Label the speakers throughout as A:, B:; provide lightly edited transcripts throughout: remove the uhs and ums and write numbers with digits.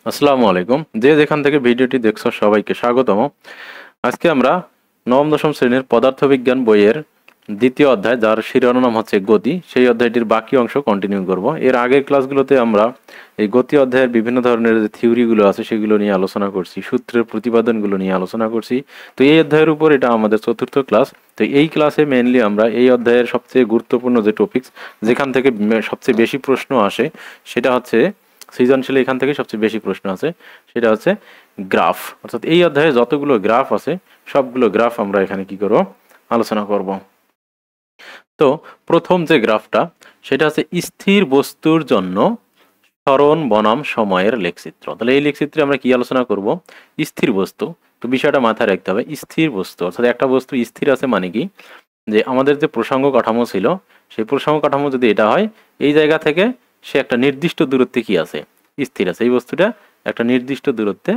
A: আসসালামু আলাইকুম। যে যেখান থেকে ভিডিওটি দেখছো সবাইকে স্বাগতম। আজকে আমরা নবম দশম শ্রেণীর পদার্থবিজ্ঞান বইয়ের দ্বিতীয় অধ্যায়, যার শিরোনাম হচ্ছে গতি, সেই অধ্যায়টির বাকি অংশ কন্টিনিউ করব। এর আগের ক্লাসগুলোতে আমরা এই গতি অধ্যায়ের বিভিন্ন ধরনের যে থিওরিগুলো আছে সেগুলো নিয়ে আলোচনা করছি, সূত্রের প্রতিপাদনগুলো নিয়ে আলোচনা করছি। তো এই অধ্যায়ের উপর এটা আমাদের চতুর্থ ক্লাস। তো এই ক্লাসে মেইনলি আমরা এই অধ্যায়ের সবচেয়ে গুরুত্বপূর্ণ যে টপিকস, যেখান থেকে সবচেয়ে বেশি প্রশ্ন আসে, সেটা হচ্ছে সৃজনশীল, এখান থেকে সবচেয়ে বেশি প্রশ্ন আছে, সেটা হচ্ছে গ্রাফ। অর্থাৎ এই অধ্যায়ে যতগুলো গ্রাফ আছে সবগুলো গ্রাফ আমরা এখানে কি করব, আলোচনা করব। তো প্রথম যে গ্রাফটা, সেটা হচ্ছে স্থির বস্তুর জন্য সরণ বনাম সময়ের লেখচিত্র। তাহলে এই লেখচিত্রে আমরা কি আলোচনা করব? স্থির বস্তু। তো বিষয়টা মাথায় রাখতে হবে, স্থির বস্তু অর্থাৎ একটা বস্তু স্থির আছে মানে কি, যে আমাদের যে প্রসঙ্গ কাঠামো ছিল, সেই প্রসঙ্গ কাঠামো যদি এটা হয়, এই জায়গা থেকে সে একটা নির্দিষ্ট দূরত্বে কি আছে, স্থির আছে। এই বস্তুটা একটা নির্দিষ্ট দূরত্বে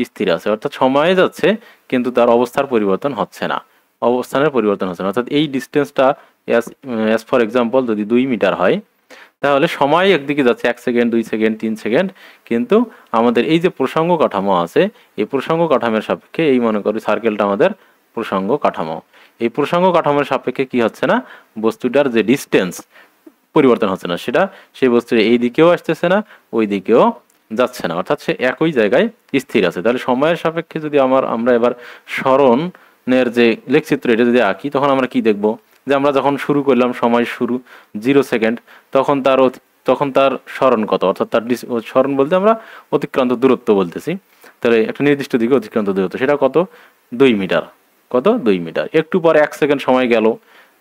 A: স্থির আছে, অর্থাৎ সময়ে যাচ্ছে কিন্তু তার অবস্থার পরিবর্তন হচ্ছে না, অবস্থানের পরিবর্তন হচ্ছে না। অর্থাৎ এই ডিস্টেন্সটা অ্যাজ ফর এক্সাম্পল যদি 2 মিটার হয়, তাহলে সময় একদিকে যাচ্ছে 1 সেকেন্ড, 2 সেকেন্ড, 3 সেকেন্ড, কিন্তু আমাদের এই যে প্রসঙ্গ কাঠামো আছে, এই প্রসঙ্গ কাঠামোর সাপেক্ষে, এই মনে করি সার্কেলটা আমাদের প্রসঙ্গ কাঠামো, এই প্রসঙ্গ কাঠামোর সাপেক্ষে কি হচ্ছে না, বস্তুটার যে ডিস্টেন্স পরিবর্তন হচ্ছে না, সেটা সেই বস্তুর এই দিকেও আসতেছে না, ওই দিকেও যাচ্ছে না, অর্থাৎ সে একই জায়গায় স্থির আছে। তাহলে সময়ের সাপেক্ষে যদি আমরা এবার সরণের যে লেখচিত্র এটা যদি আঁকি, তখন আমরা কি দেখব, যে আমরা যখন শুরু করলাম, সময় শুরু 0 সেকেন্ড, তখন তার সরণ কত, অর্থাৎ তার সরণ বলতে আমরা অতিক্রান্ত দূরত্ব বলতেছি। তাহলে একটা নির্দিষ্ট দিকে অতিক্রান্ত দূরত্ব, সেটা কত, 2 মিটার। কত, 2 মিটার। একটু পর 1 সেকেন্ড সময় গেল,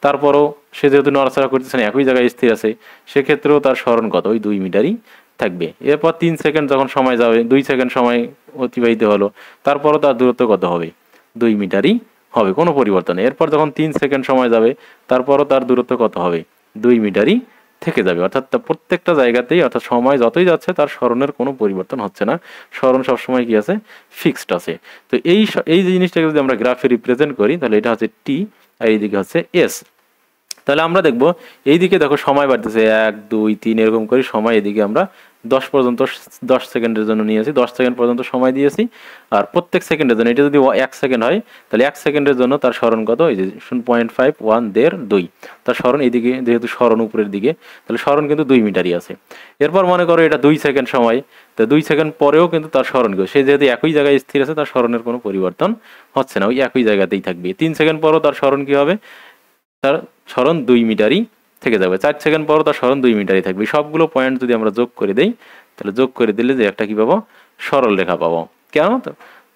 A: তারপরও সে যেহেতু নড়াচড়া করতেছে না, একই জায়গায় স্থির আছে, সেক্ষেত্রেও তার সরণ কত, ওই 2 মিটারই থাকবে। এরপর 3 সেকেন্ড যখন সময় যাবে, 2 সেকেন্ড সময় অতিবাহিত হলো, তারপরও তার দূরত্ব কত হবে, 2 মিটারই হবে, কোনো পরিবর্তন নেই। এরপর যখন 3 সেকেন্ড সময় যাবে, তারপরও তার দূরত্ব কত হবে, 2 মিটারই থেকে যাবে। অর্থাৎ প্রত্যেকটা জায়গাতেই, অর্থাৎ সময় যতই যাচ্ছে তার সরণের কোনো পরিবর্তন হচ্ছে না, সরণ সবসময় কি আছে, ফিক্সড আছে। তো এই জিনিসটাকে যদি আমরা গ্রাফে রিপ্রেজেন্ট করি, তাহলে এটা হচ্ছে টি, আর এইদিকে হচ্ছে এস। তাহলে আমরা দেখব এইদিকে দেখো সময় বাড়তেছে 1 2 3 এরকম করে সময়, এদিকে আমরা 10 পর্যন্ত, 10 সেকেন্ডের জন্য নিয়েছি, 10 সেকেন্ড পর্যন্ত সময় দিয়েছি। আর প্রত্যেক সেকেন্ডের জন্য, এটা যদি 1 সেকেন্ড হয়, তাহলে 1 সেকেন্ডের জন্য তার সরণ কত, এই যে 0.5 1 1.5 2, তার সরণ এইদিকে, যেহেতু সরণ উপরের দিকে, তাহলে সরণ কিন্তু 2 মিটারই আছে। এরপর মনে করো এটা 2 সেকেন্ড সময়, তো 2 সেকেন্ড পরেও কিন্তু তার সরণ, সে যেহেতু একই জায়গায় স্থির আছে, তার সরণের কোনো পরিবর্তন হচ্ছে না, ওই একই জায়গাতেই থাকবে। 3 সেকেন্ড পরও তার সরণ কি হবে, তার সরণ 2 মিটারই থেকে যাবে। 4 সেকেন্ড পরও তার সরণ 2 মিটারই থাকবে। সবগুলো পয়েন্ট যদি আমরা যোগ করে দেই, তাহলে যোগ করে দিলে যে একটা কি পাবো, সরল রেখা পাবো। কেন,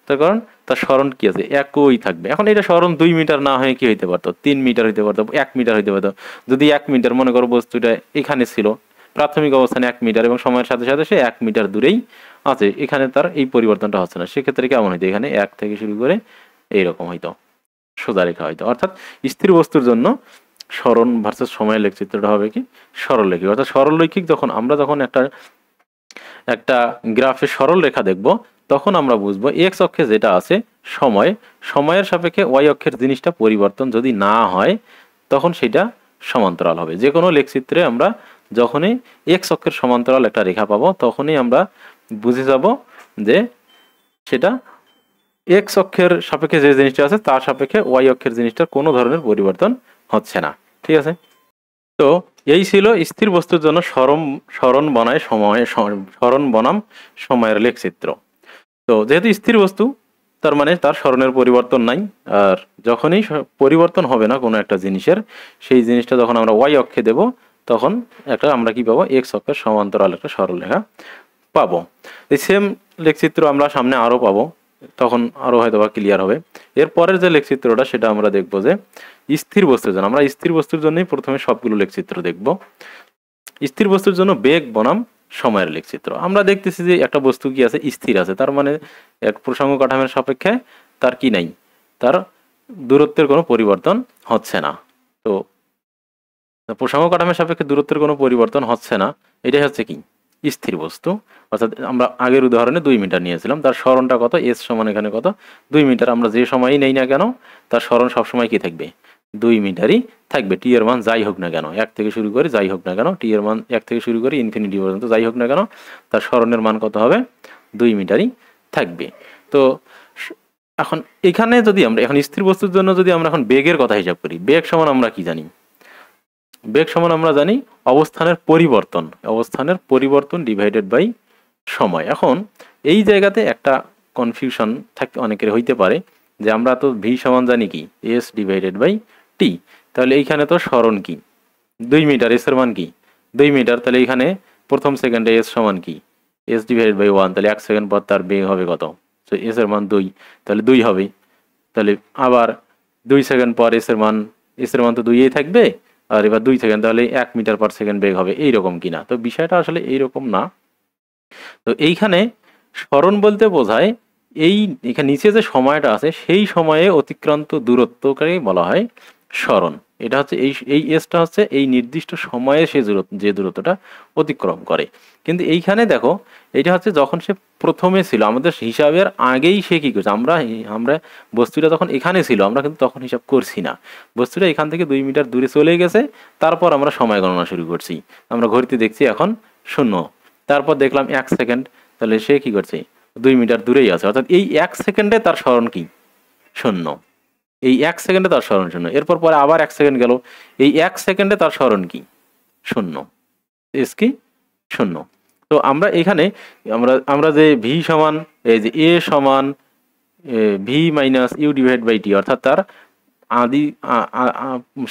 A: তার কারণ তার সরণ কি আছে, একই থাকবে। এখন এটা সরণ 2 মিটার না হয়ে কি হইতে পারতো, 3 মিটার হইতে পারতো, 1 মিটার হইতে পারতো। যদি 1 মিটার, মনে করো বস্তুটা এখানে ছিল, প্রাথমিক অবস্থানে 1 মিটার, এবং সময়ের সাথে সাথে সে 1 মিটার দূরেই আছে, এখানে তার এই পরিবর্তনটা হচ্ছে না, সেক্ষেত্রে কেমন হইতো, এখানে 1 থেকে শুরু করে এইরকম হইতো, সোজা রেখা হইতো। অর্থাৎ স্থির বস্তুর জন্য সরণ ভার্সেস সময়ের লেখচিত্রটা হবে কি, সরলরৈখিক। অর্থাৎ সরলরৈখিক যখন আমরা একটা একটা গ্রাফে সরল রেখা দেখব, তখন আমরা বুঝবো এক্স অক্ষে যেটা আছে সময়, সময়ের সাপেক্ষে ওয়াই অক্ষের জিনিসটা পরিবর্তন যদি না হয়, তখন সেটা সমান্তরাল হবে। যে কোনো লেখচিত্রে আমরা যখনই এক্স অক্ষের সমান্তরাল একটা রেখা পাবো, তখনই আমরা বুঝে যাব যে সেটা এক্স অক্ষের সাপেক্ষে যে জিনিসটা আছে তার সাপেক্ষে ওয়াই অক্ষের জিনিসটার কোনো ধরনের পরিবর্তন হচ্ছে না। ঠিক আছে, তো এই ছিল স্থির বস্তুর জন্য সরণ বনাম সময়ের লেখচিত্র। তো যেহেতু স্থির বস্তু, তার মানে তার সরণের পরিবর্তন নাই। আর যখনই পরিবর্তন হবে না কোনো একটা জিনিসের, সেই জিনিসটা যখন আমরা ওয়াই অক্ষে দেব, তখন আমরা কি পাবো, এক্স অক্ষের সমান্তরাল একটা সরলরেখা পাবো। এই সেম লেখচিত্র আমরা সামনে আরও পাবো, তখন আরও হয়তো বা ক্লিয়ার হবে। এর পরের যে লেখচিত্রটা, সেটা আমরা দেখবো যে স্থির বস্তুর জন্য, আমরা স্থির বস্তুর জন্যই প্রথমে সবগুলো লেখচিত্র দেখব। স্থির বস্তুর জন্য বেগ বনাম সময়ের লেখচিত্র। আমরা দেখতেছি যে একটা বস্তু কি আছে, স্থির আছে, তার মানে এক প্রসঙ্গ কাঠামোর সাপেক্ষে তার কি নাই, তার দূরত্বের কোনো পরিবর্তন হচ্ছে না। তো প্রসঙ্গ কাঠামোর সাপেক্ষে দূরত্বের কোনো পরিবর্তন হচ্ছে না, এটাই হচ্ছে কি, স্থির বস্তু। অর্থাৎ আমরা আগের উদাহরণে 2 মিটার নিয়েছিলাম, তার সরণটা কত, এস সমান এখানে কত, 2 মিটার। আমরা যে সময়ই নেই না কেন, তার সরণ সবসময় কি থাকবে, 2 মিটারই থাকবে। টি এর মান যাই হোক না কেন, 1 থেকে শুরু করে যাই হোক না কেন, টি এর মান 1 থেকে শুরু করে ইনফিনিটি পর্যন্ত যাই হোক না কেন, তার সরণের মান কত হবে, 2 মিটারই থাকবে। তো এখন এখানে যদি আমরা এখন স্থির বস্তুর জন্য যদি আমরা এখন বেগের কথা হিসাব করি, বেগ সমান আমরা কি জানি? বেগ সমান আমরা জানি অবস্থানের পরিবর্তন ডিভাইডেড বাই সময়। এখন এই জায়গাতে একটা কনফিউশন থাকতে অনেকের হইতে পারে যে আমরা তো ভি সমান জানি কি এস ডিভাইডেড বাই টি, তাহলে এইখানে তো সরণ কি 2 মিটার, এস এর মান কি 2 মিটার, তাহলে এখানে প্রথম সেকেন্ডে এস সমান কি এস ডিভাইডেড বাই 1, তাহলে 1 সেকেন্ড পর তার বেগ হবে কত? তো এস এর মান 2, তাহলে 2 হবে। তাহলে আবার 2 সেকেন্ড পর এস এর মান তো 2ই থাকবে, আর এবার 2 সেকেন্ড, তাহলে 1 মিটার পার সেকেন্ড বেগ হবে, এইরকম কিনা? তো বিষয়টা আসলে এইরকম না। তো এইখানে সরণ বলতে বোঝায় এখানে নিচে যে সময়টা আছে সেই সময়ে অতিক্রান্ত দূরত্বকে বলা হয় সরণ। এটা হচ্ছে এই এসটা হচ্ছে এই নির্দিষ্ট সময়ে সে যে দূরত্বটা অতিক্রম করে। কিন্তু এইখানে দেখো এটা হচ্ছে যখন সে প্রথমে ছিল আমাদের হিসাবের আগেই সে কি করছে, আমরা বস্তুটা তখন এখানে ছিল, আমরা কিন্তু তখন হিসাব করছি না, বস্তুটা এখান থেকে 2 মিটার দূরে চলে গেছে, তারপর আমরা সময় গণনা শুরু করছি। আমরা ঘড়িতে দেখছি এখন 0, তারপর দেখলাম 1 সেকেন্ড, তাহলে সে কি করছে 2 মিটার দূরেই আছে, অর্থাৎ এই 1 সেকেন্ডে তার সরণ কি 0, এই 1 সেকেন্ডে তার সরণ 0। এরপর পরে আবার 1 সেকেন্ড গেল, এই 1 সেকেন্ডে তার সরণ কি 0, এস কি 0। তো আমরা এখানে আমরা যে ভি সমান এই যে এ সমান v minus u divide by t, অর্থাৎ তার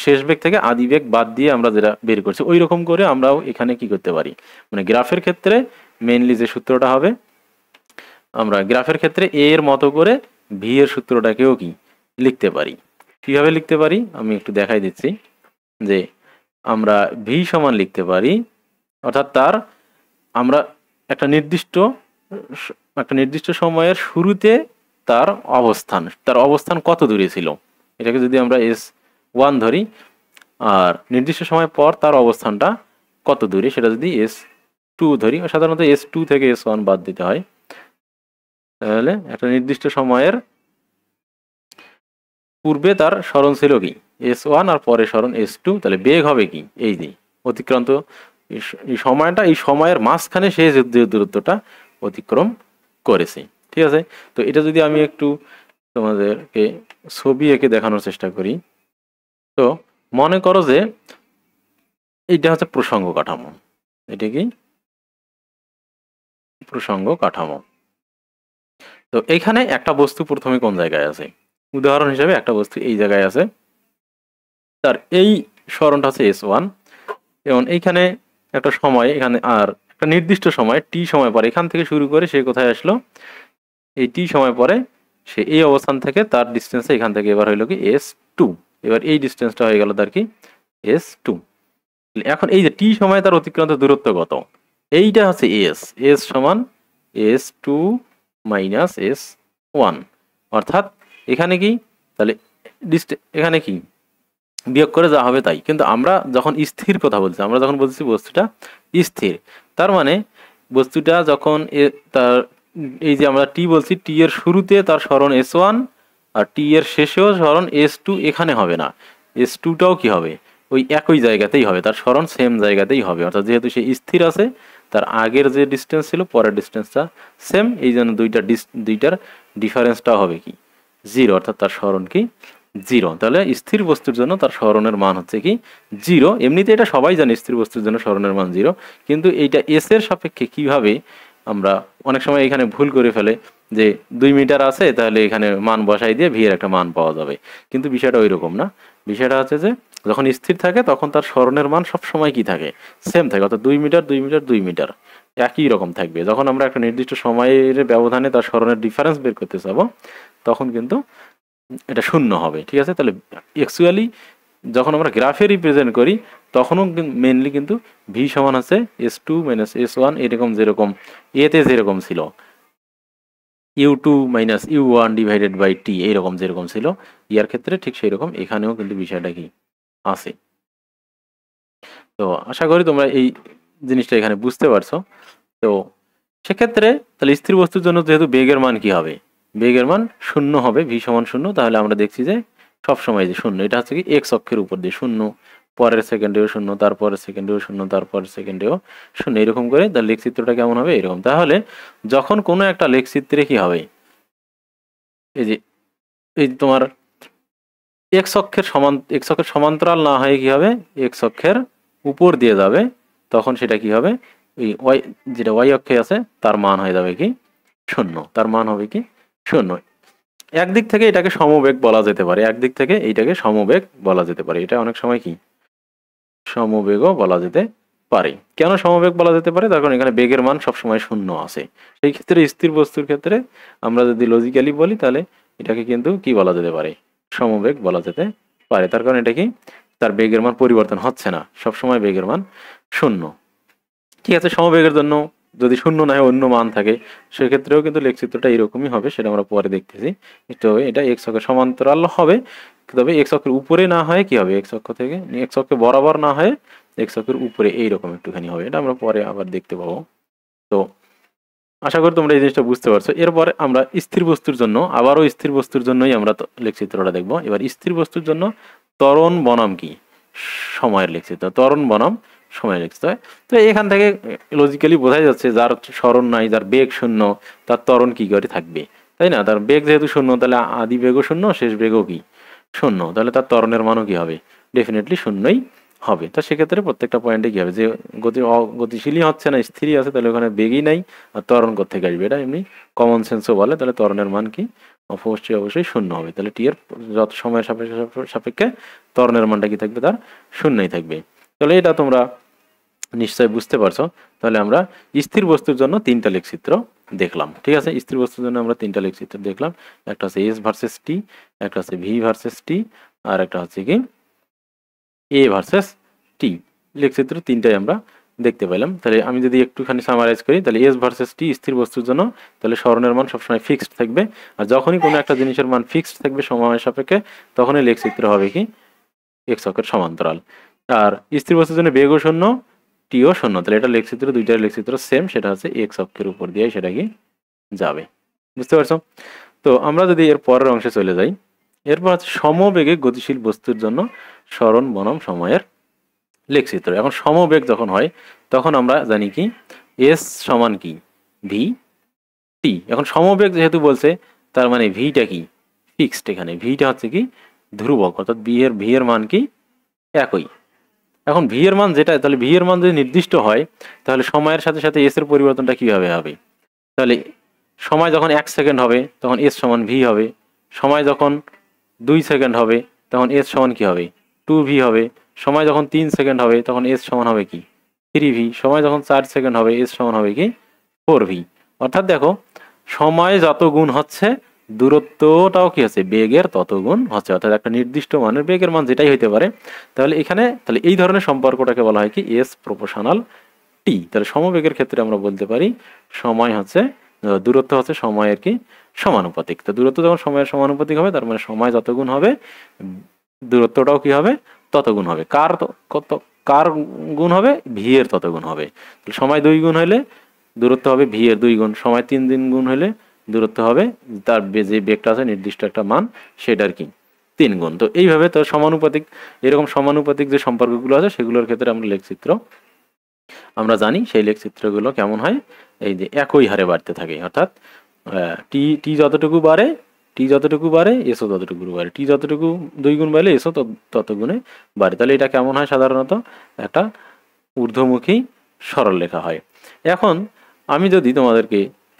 A: শেষ বেগ থেকে আদি বেগ বাদ দিয়ে আমরা যেটা বের করছি ওই রকম করে আমরাও এখানে কি করতে পারি, মানে গ্রাফের ক্ষেত্রে মেইনলি যে সূত্রটা হবে, আমরা গ্রাফের ক্ষেত্রে এ এর মতো করে ভি এর সূত্রটাকেও কি লিখতে পারি। কিভাবে লিখতে পারি আমি একটু দেখাই দিচ্ছি, যে আমরা ভি সমান লিখতে পারি, অর্থাৎ আমরা একটা নির্দিষ্ট সময়ের শুরুতে তার অবস্থান কত দূরে ছিল, এটাকে যদি আমরা S1 ধরি, আর নির্দিষ্ট সময় পর তার অবস্থানটা কত দূরে সেটা যদি S2 ধরি, সাধারণত S2 থেকে S1 বাদ দিতে হয়, তাহলে একটা নির্দিষ্ট সময়ের পূর্বে তার সরণ ছিল কি S1 আর পরে সরণ S2, তাহলে বেগ হবে কি এই যে অতিক্রান্ত এই সময়ের মাঝখানে সে যে দূরত্বটা অতিক্রম করেছে। ঠিক আছে, তো এটা যদি আমি একটু তোমাদেরকে ছবি এঁকে দেখানোর চেষ্টা করি, তো মনে করো যে এইটা হচ্ছে প্রসঙ্গ কাঠামো, এটা কি প্রসঙ্গ কাঠামো। তো এইখানে একটা বস্তু প্রথমে কোন জায়গায় আছে, উদাহরণ হিসেবে একটা বস্তু এই জায়গায় আছে, তার এই সরণটা হচ্ছে S1, এবং এইখানে একটা সময়, এখানে আর একটা নির্দিষ্ট সময় টি সময় পরে এখান থেকে শুরু করে সে কোথায় আসলো, এই টি সময় পরে সে এই অবস্থান থেকে তার ডিস্টেন্সে এখান থেকে এবার হইলো কি S2, এবার এই ডিস্টেন্সটা হয়ে গেল তার কি S2। এখন এই যে টি সময় তার অতিক্রান্ত দূরত্ব কত, এইটা হচ্ছে এস সমান S2 মাইনাস S1, অর্থাৎ এখানে কি তাহলে এখানে কি বিয়োগ করে যা হবে তাই। কিন্তু আমরা যখন স্থির কথা বলছি, আমরা যখন বলছি বস্তুটা স্থির, তার মানে বস্তুটা যখন তার এই যে আমরা টি বলছি, টি এর শুরুতে তার সরণ S1 আর টি এর শেষেও সরণ S2 এখানে হবে না, S2টাও কি হবে ওই একই জায়গাতেই হবে, তার সরণ সেম জায়গাতেই হবে, অর্থাৎ যেহেতু সে স্থির আছে তার আগের যে ডিস্টেন্স ছিল পরের ডিস্টেন্সটা সেম, এই জন্য দুইটার ডিফারেন্সটা হবে কি 0, অর্থাৎ তার সরণ কি 0। তাহলে স্থির বস্তুর জন্য তার সরণের মান হচ্ছে কি 0। এমনিতে এটা সবাই জানে স্থির বস্তুর জন্য সরণের মান 0, কিন্তু এইটা এস এর সাপেক্ষে কিভাবে আমরা অনেক সময় এখানে ভুল করে ফেলে যে 2 মিটার আছে তাহলে এখানে মান বসাই দিয়ে ভি এর একটা মান পাওয়া যাবে, কিন্তু বিষয়টা ওই রকম না। বিষয়টা হচ্ছে যে যখন স্থির থাকে তখন তার সরণের মান সব সময় কি থাকে সেম থাকে, অর্থাৎ 2 মিটার 2 মিটার 2 মিটার একই রকম থাকবে। যখন আমরা একটা নির্দিষ্ট সময়ের ব্যবধানে তার সরণের ডিফারেন্স বের করতে চাবো তখন কিন্তু এটা 0 হবে। ঠিক আছে, তাহলে অ্যাকচুয়ালি যখন আমরা গ্রাফে রিপ্রেজেন্ট করি তখনও মেনলি কিন্তু ভি সমান আছে S2 মাইনাস S1, এরকম যেরকম এতে যেরকম ছিল U2 minus U1 divided by টি, এইরকম যেরকম ছিল ইয়ার ক্ষেত্রে ঠিক সেই রকম এখানেও কিন্তু বিষয়টা কি আছে। তো আশা করি তোমরা এই জিনিসটা এখানে বুঝতে পারছো। তো সেক্ষেত্রে তাহলে স্থির বস্তুর জন্য যেহেতু বেগের মান কি হবে, বেগের মান 0 হবে, ভি সমান 0, তাহলে আমরা দেখছি যে সব সময় যে 0, এটা হচ্ছে কি এক্স অক্ষের উপর দিয়ে 0 পরের সেকেন্ডেও শূন্য, তারপরের সেকেন্ডেও শূন্য, তারপরের সেকেন্ডেও শূন্য, এরকম করে তার লেখচিত্রটা কেমন হবে এরকম। তাহলে যখন কোনো একটা লেখচিত্রে কি হবে, এই যে তোমার এক্স অক্ষের সমান্তরাল না হয়ে কি হবে, এক্স অক্ষের উপর দিয়ে যাবে, তখন সেটা কি হবে, ওই ওয়াই যেটা ওয়াই অক্ষে আছে তার মান হয়ে যাবে কি শূন্য, তার মান হবে কি শূন্য। একদিক থেকে এটাকে সমবেগ বলা যেতে পারে, একদিক থেকে এইটাকে সমবেগ বলা যেতে পারে, এটা অনেক সময় কি সমবেগও বলা যেতে পারে। কেন সমবেগ বলা যেতে পারে, তার কারণ এখানে বেগের মান সবসময় শূন্য আছে। সেই ক্ষেত্রে স্থির বস্তুর ক্ষেত্রে আমরা যদি লজিক্যালি বলি তাহলে এটাকে কিন্তু কি বলা যেতে পারে, সমবেগ বলা যেতে পারে। তার কারণ এটা কি, তার বেগের মান পরিবর্তন হচ্ছে না, সবসময় বেগের মান শূন্য। ঠিক আছে, সমবেগের জন্য যদি শূন্য না হয় অন্য মান থাকে সেক্ষেত্রেও কিন্তু লেখচিত্রটা এরকমই হবে, সেটা আমরা পরে দেখতেছি। তবে এটা এক্স অক্ষের সমান্তরাল হবে, তবে এক্স অক্ষের উপরে না হয় কি হবে, এক্স অক্ষ থেকে এক্স অক্ষের বরাবর না হয় এক্স অক্ষের উপরে এইরকম একটুখানি হবে, এটা আমরা পরে আবার দেখতে পাবো। তো আশা করি তোমরা এই জিনিসটা বুঝতে পারছো। এরপরে আমরা স্থির বস্তুর জন্য, আবারও স্থির বস্তুর জন্যই আমরা লেখচিত্রটা দেখবো। এবার স্থির বস্তুর জন্য ত্বরণ বনাম কি সময়ের লেখচিত্র, ত্বরণ বনাম সময় লিখতে হয়। তো এখান থেকে লজিক্যালি বোঝাই যাচ্ছে যার স্মরণ নাই, যার বেগ শূন্য, তার ত্বরণ কি করে থাকবে, তাই না? তার বেগ যেহেতু শূন্য, তাহলে আদি বেগও শূন্য, শেষ বেগও কি শূন্য, তাহলে তার ত্বরণের মানও কি হবে, ডেফিনেটলি শূন্যই হবে। তো সেক্ষেত্রে প্রত্যেকটা পয়েন্টে কি হবে, যে গতিশীলই হচ্ছে না, স্থিরই আছে, তাহলে ওখানে বেগই নাই, আর ত্বরণ কোত্থেকে আসবে, এটা এমনি কমন সেন্সও বলে। তাহলে ত্বরণের মান কি অবশ্যই শূন্য হবে। তাহলে টি এর যত সময়ের সাপেক্ষে ত্বরণের মানটা কি থাকবে, তার শূন্যই থাকবে। তাহলে এটা তোমরা নিশ্চয় বুঝতে পারছো। তাহলে আমরা স্থির বস্তুর জন্য তিনটা লেখচিত্র দেখলাম, ঠিক আছে? স্থির বস্তুর জন্য আমরা তিনটা লেখচিত্র দেখলাম, একটা হচ্ছে এস ভার্সেস টি, একটা হচ্ছে ভি ভার্সেস টি, আর একটা হচ্ছে কি এ ভার্সেস টি। লেখচিত্র তিনটাই আমরা দেখতে পেলাম। তাহলে আমি যদি একটুখানি সামারাইজ করি, তাহলে এস ভার্সেস টি স্থির বস্তুর জন্য, তাহলে স্মরণের মান সবসময় ফিক্সড থাকবে, আর যখনই কোনো একটা জিনিসের মান ফিক্সড থাকবে সময়ের সাপেক্ষে, তখনই লেখচিত্র হবে কি এক্স অক্ষের সমান্তরাল। আর স্থির বস্তুর জন্য বেগও শূন্য, টিও শূন্য, তাহলে এটা লেখচিত্র, দুইটার লেখচিত্র সেম, সেটা হচ্ছে এক্স অক্ষের উপর দিয়ে সেটা কি যাবে। বুঝতে পারছো? তো আমরা যদি এর পরের অংশে চলে যাই, এরপর হচ্ছে সমবেগে গতিশীল বস্তুর জন্য স্মরণ বনাম সময়ের লেখচিত্র। এখন সমবেগ যখন হয় তখন আমরা জানি কি এস সমান কি ভি টি। এখন সমবেগ যেহেতু বলছে, তার মানে ভিটা কি ফিক্সড, এখানে ভিটা হচ্ছে কি ধ্রুবক, অর্থাৎ ভি এর মান কি একই। এখন ভি এর মান যেটা, তাহলে ভি এর মান যদি নির্দিষ্ট হয়, তাহলে সময়ের সাথে সাথে এস এর পরিবর্তনটা কিভাবে হবে? তাহলে সময় যখন 1 সেকেন্ড হবে তখন এস সমান ভি হবে, সময় যখন 2 সেকেন্ড হবে তখন এস সমান কি হবে 2ভি হবে, সময় যখন 3 সেকেন্ড হবে তখন এস সমান হবে কি 3ভি, সময় যখন 4 সেকেন্ড হবে এস সমান হবে কি 4ভি। অর্থাৎ দেখো, সময় যত গুণ হচ্ছে দূরত্বটাও কি হচ্ছে বেগের তত গুণ হচ্ছে, অর্থাৎ একটা নির্দিষ্ট মানের বেগের মান যেটাই হইতে পারে। তাহলে এখানে তাহলে এই ধরনের সম্পর্কটাকে বলা হয় কি এস প্রপোর্শনাল টি। তাহলে সমবেগের ক্ষেত্রে আমরা বলতে পারি সময় হচ্ছে দূরত্ব হচ্ছে সময়ের কি সমানুপাতিক। তো দূরত্ব যখন সময়ের সমানুপাতিক হবে, তার মানে সময় যত গুণ হবে দূরত্বটাও কি হবে তত গুণ হবে। কার গুণ হবে, ভি এর তত গুণ হবে। তাহলে সময় 2 গুণ হলে দূরত্ব হবে ভি এর 2 গুণ, সময় 3 গুণ হলে দূরত্ব হবে তার যে বেগটা আছে নির্দিষ্ট একটা মান সেটার কি 3 গুণ। তো এইভাবে তো সমানুপাতিক, এরকম সমানুপাতিক যে সম্পর্কগুলো আছে সেগুলোর ক্ষেত্রে আমরা লেখচিত্র আমরা জানি, সেই লেখচিত্রগুলো কেমন হয়, এই যে একই হারে বাড়তে থাকে, অর্থাৎ টি টি যতটুকু বাড়ে এসও ততটুকু বাড়ে, টি যতটুকু 2 গুণ বাড়লে এসও তত গুণে বাড়ে। তাহলে এটা কেমন হয়, সাধারণত একটা ঊর্ধ্বমুখী সরলরেখা হয়। এখন আমি যদি তোমাদেরকে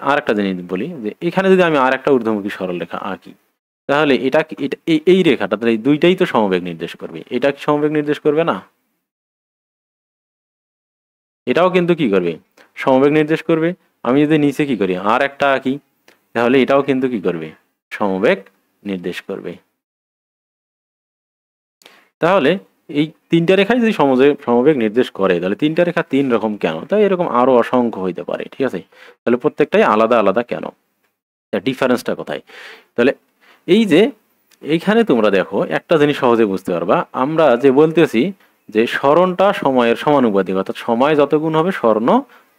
A: আর একটা জিনিস বলি, যে এখানে যদি আমি আর একটা ঊর্ধ্বমুখী সরলরেখা আঁকি, তাহলে এটা এই রেখাটা, তাহলে এই দুইটাই তো সমবেগ নির্দেশ করবে। এটা কি সমবেগ নির্দেশ করবে না? এটাও কিন্তু কি করবে সমবেগ নির্দেশ করবে। আমি যদি নিচে কি করি আর একটা আঁকি, তাহলে এটাও কিন্তু কি করবে সমবেগ নির্দেশ করবে। তাহলে এই তিনটা রেখায় যদি সমবেগ নির্দেশ করে, তাহলে তিনটা রেখা 3 রকম কেন? তাই এরকম আরো অসংখ্য হইতে পারে, ঠিক আছে? তাহলে প্রত্যেকটাই আলাদা আলাদা কেন, ডিফারেন্সটা কোথায়? তাহলে এই যে এইখানে তোমরা দেখো একটা জিনিস সহজে বুঝতে পারবা, আমরা যে বলতেছি যে স্মরণটা সময়ের সমানুপাতিক, অর্থাৎ সময় যত গুণ হবে স্মরণ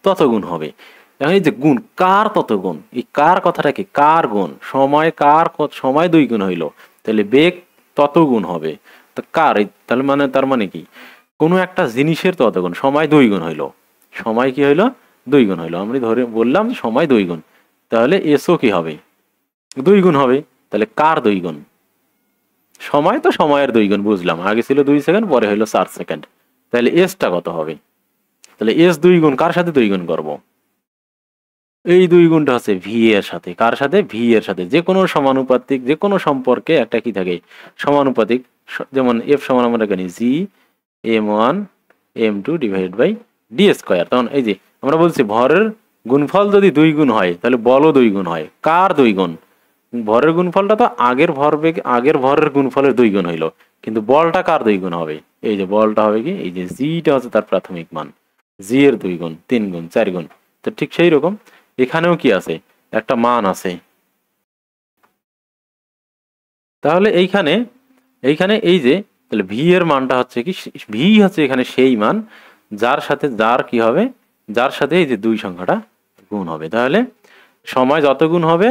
A: তত গুণ হবে। এখন এই যে গুণ, কার তত গুণ, এই কার কথাটা কি, কার গুণ, সময় 2 গুণ হইলো, তাহলে বেগ তত গুণ হবে। তো কার তাহলে মানে তার মানে কি কোনো একটা জিনিসের তত গুণ, সময় 2 গুণ হইলো, সময় কি হইলো 2 গুণ হইলো, আমরা ধরে বললাম সময় 2 গুণ, তাহলে এসও কি হবে 2 গুণ হবে। তাহলে কার 2 গুণ? সময় তো সময়ের 2 গুণ বুঝলাম, আগে ছিল 2 সেকেন্ড পরে হইলো 4 সেকেন্ড, তাহলে এসটা কত হবে? তাহলে এস 2 গুণ কার সাথে 2 গুণ করব? এই 2 গুণটা হচ্ছে ভি এর সাথে, কার সাথে? ভি এর সাথে। যে কোনো সমানুপাতিক যে কোনো সম্পর্কে একটা কি থাকে সমানুপাতিক, যেমন এফ সমান আমরা জানি G m1 m2 divided by D square. তখন এই যে আমরা বলছি ভরের গুণফল যদি 2 গুণ হয় তাহলে বলও 2 গুণ হয়। কার 2 গুণ? ভরের গুণফলটা তো আগের ভরের গুণফলের 2 গুণ হইলো, কিন্তু বলটা কার 2 গুণ হবে? এই যে বলটা হবে কি, এই যে জিটা হচ্ছে তার প্রাথমিক মান, জি এর 2 গুণ, 3 গুণ, 4 গুণ। তো ঠিক সেই রকম এখানেও কি আছে, একটা মান আছে। তাহলে এইখানে এইখানে এই যে তাহলে ভি এর মানটা হচ্ছে কি, ভি হচ্ছে এখানে সেই মান যার সাথে যার কি হবে, যার সাথে এই যে 2 সংখ্যাটা গুণ হবে। তাহলে সময় যত গুণ হবে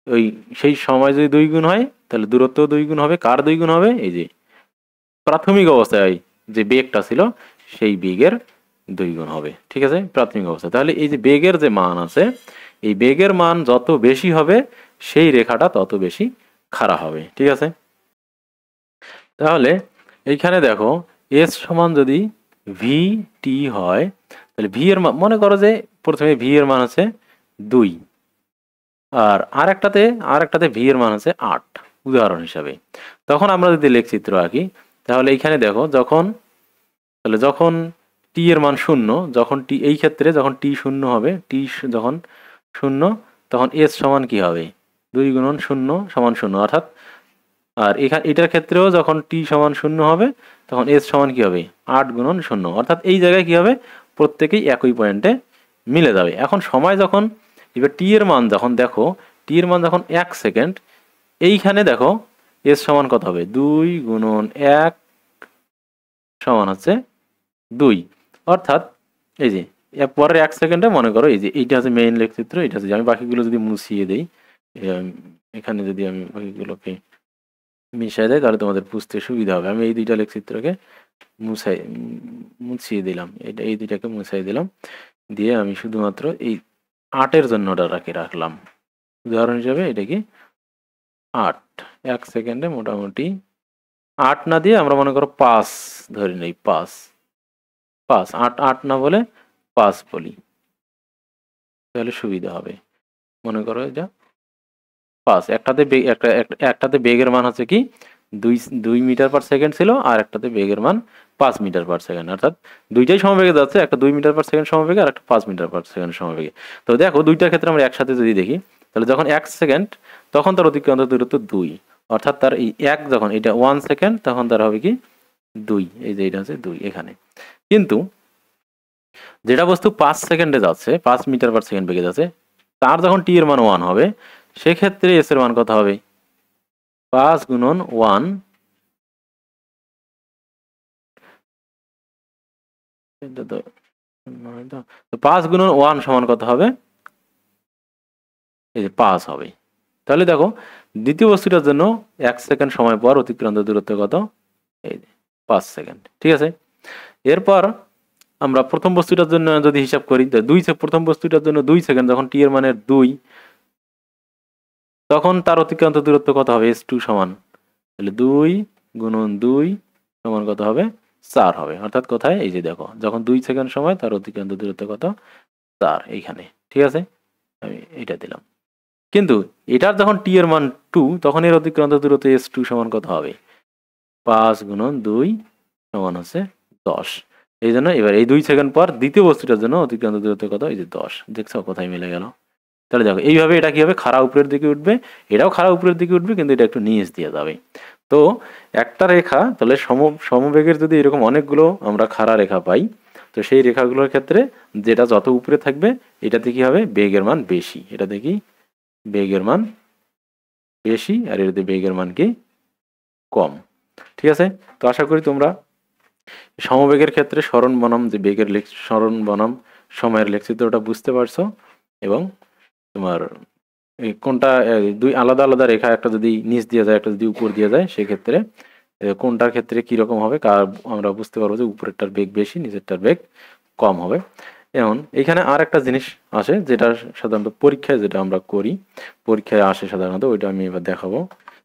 A: ওই সেই সময় যদি 2 গুণ হয় তাহলে দূরত্ব 2 গুণ হবে। কার 2 গুণ হবে? এই যে প্রাথমিক অবস্থায় যে বেগটা ছিল সেই বেগের 2 গুণ হবে। ঠিক আছে, প্রাথমিক অবস্থা। তাহলে এই যে বেগের যে মান আছে, এই বেগের মান যত বেশি হবে সেই রেখাটা তত বেশি খাড়া হবে। ঠিক আছে, তাহলে এইখানে দেখো এস সমান যদি ভি টি হয় তাহলে ভি এর মান, মনে করো যে প্রথমে ভি এর মান আছে 2 আর আরেকটাতে ভি এর মান আছে 8 উদাহরণ হিসাবে। তখন আমরা যদি লেখচিত্র আঁকি তাহলে এইখানে দেখো যখন টি এর মান 0, যখন টি এই ক্ষেত্রে যখন টি 0 হবে, টি যখন 0 তখন এস সমান কি হবে 2 গুণন 0 সমান 0 অর্থাৎ, আর এটার ক্ষেত্রেও যখন টি সমান 0 হবে তখন এস সমান কি হবে 8 গুণন 0 অর্থাৎ এই জায়গায় কি হবে প্রত্যেকেই একই পয়েন্টে মিলে যাবে। এখন সময় যখন এবার টি এর মান যখন দেখো, টি এর মান যখন 1 সেকেন্ড, এইখানে দেখো এস সমান কত হবে 2 গুণন 1 সমান হচ্ছে 2 অর্থাৎ এই যে পরের 1 সেকেন্ডে মনে করো এই যে এইটা হচ্ছে মেইন লেখচিত্র, এটা হচ্ছে, আমি বাকিগুলো যদি মুছিয়ে দেই এখানে যদি আমি বাকিগুলোকে মিশিয়ে দেয় তাহলে তোমাদের বুঝতে সুবিধা হবে। আমি এই 2টা লেখচিত্রকে মুছিয়ে দিলাম, এই 2টাকে মুছিয়ে দিলাম, দিয়ে আমি শুধুমাত্র এই 8-এর জন্য ওটা রাখলাম উদাহরণ হিসাবে। এটা কি 8, 1 সেকেন্ডে মোটামুটি 8 না দিয়ে আমরা মনে করো 5 ধরে নেই, 5 8 না বলে 5 বলি তাহলে সুবিধা হবে। মনে করো এটা 5, একটাতে বেগের মান হচ্ছে কি 2 মিটার পার সেকেন্ড ছিল আর একটাতে বেগের মান 5 মিটার পার সেকেন্ড, অর্থাৎ দুইটাই সমবেগে যাচ্ছে, একটা 2 মিটার পার সেকেন্ড সমবেগে আর একটা 5 মিটার পার সেকেন্ড সমবেগে। তো দেখো দুইটার ক্ষেত্রে আমরা একসাথে যদি দেখি তাহলে যখন 1 সেকেন্ড তখন তার অতিক্রান্ত দূরত্ব 2, অর্থাৎ তার এই 1 যখন এটা 1 সেকেন্ড তখন তার হবে কি 2, এই যে এটা হচ্ছে 2 এখানে। কিন্তু যেটা বস্তু 5 সেকেন্ডে যাচ্ছে, 5 মিটার পার সেকেন্ড বেগে যাচ্ছে, তার যখন টি এর মান 1 হবে সেক্ষেত্রে এস এর মান কত হবে 5 গুণন 1, তো 5 গুণন 1 সমান কত হবে, এই যে 5 হবে। তাহলে দেখো দ্বিতীয় বস্তুটার জন্য 1 সেকেন্ড সময় পর অতিক্রান্ত দূরত্ব কত, এই যে 5 সেকেন্ড। ঠিক আছে, এরপর আমরা প্রথম বস্তুটার জন্য যদি হিসাব করি, প্রথম বস্তুটার জন্য 2 সেকেন্ড যখন টি এর মানের 2 তখন তার অতিক্রান্ত দূরত্ব কত হবে s2 সমান, তাহলে 2 গুণন 2 সমান কত হবে 4 হবে। অর্থাৎ কোথায়, এই যে দেখো যখন 2 সেকেন্ড সময় তার অতিক্রান্ত দূরত্ব কত 4 এইখানে। ঠিক আছে, আমি এটা দিলাম। কিন্তু এটার যখন টি এর মান 2 তখন এর অতিক্রান্ত দূরত্ব s2 সমান কত হবে 5 গুণন 2 সমান হচ্ছে 10। এই জন্য এবার এই 2 সেকেন্ড পর দ্বিতীয় বস্তুটার জন্য অতিক্রান্ত দূরত্ব কত, এই যে 10। দেখছো কোথায় মিলে গেল। তাহলে দেখো এইভাবে এটা কি হবে খাড়া উপরের দিকে উঠবে, এটাও খাড়া উপরের দিকে উঠবে কিন্তু এটা একটু নিচ দিয়ে যাবে। তো একটা রেখা তাহলে সমবেগের যদি এরকম অনেকগুলো আমরা খাড়া রেখা পাই তো সেই রেখাগুলোর ক্ষেত্রে যেটা যত উপরে থাকবে এটাতে কি হবে বেগের মান বেশি, এটাতে কি বেগের মান বেশি আর এটাতে বেগের মান কি কম। ঠিক আছে, তো আশা করি তোমরা সমবেগের ক্ষেত্রে সরণ বনাম যে বেগের সরণ বনাম সময়ের লেখচিত্রটা বুঝতে পারছো এবং তোমার কোনটা দুই আলাদা আলাদা রেখা একটা যদি নিচ দিয়ে যায় একটা যদি উপর দিয়ে যায় সেক্ষেত্রে কোনটার ক্ষেত্রে কীরকম হবে আমরা বুঝতে পারবো যে উপরেরটার বেগ বেশি, নিচেরটার বেগ কম হবে। এখন এখানে আর একটা জিনিস আসে, যেটা সাধারণত পরীক্ষায় যেটা আমরা করি, পরীক্ষায় আসে সাধারণত, ওইটা আমি এবার দেখাবো।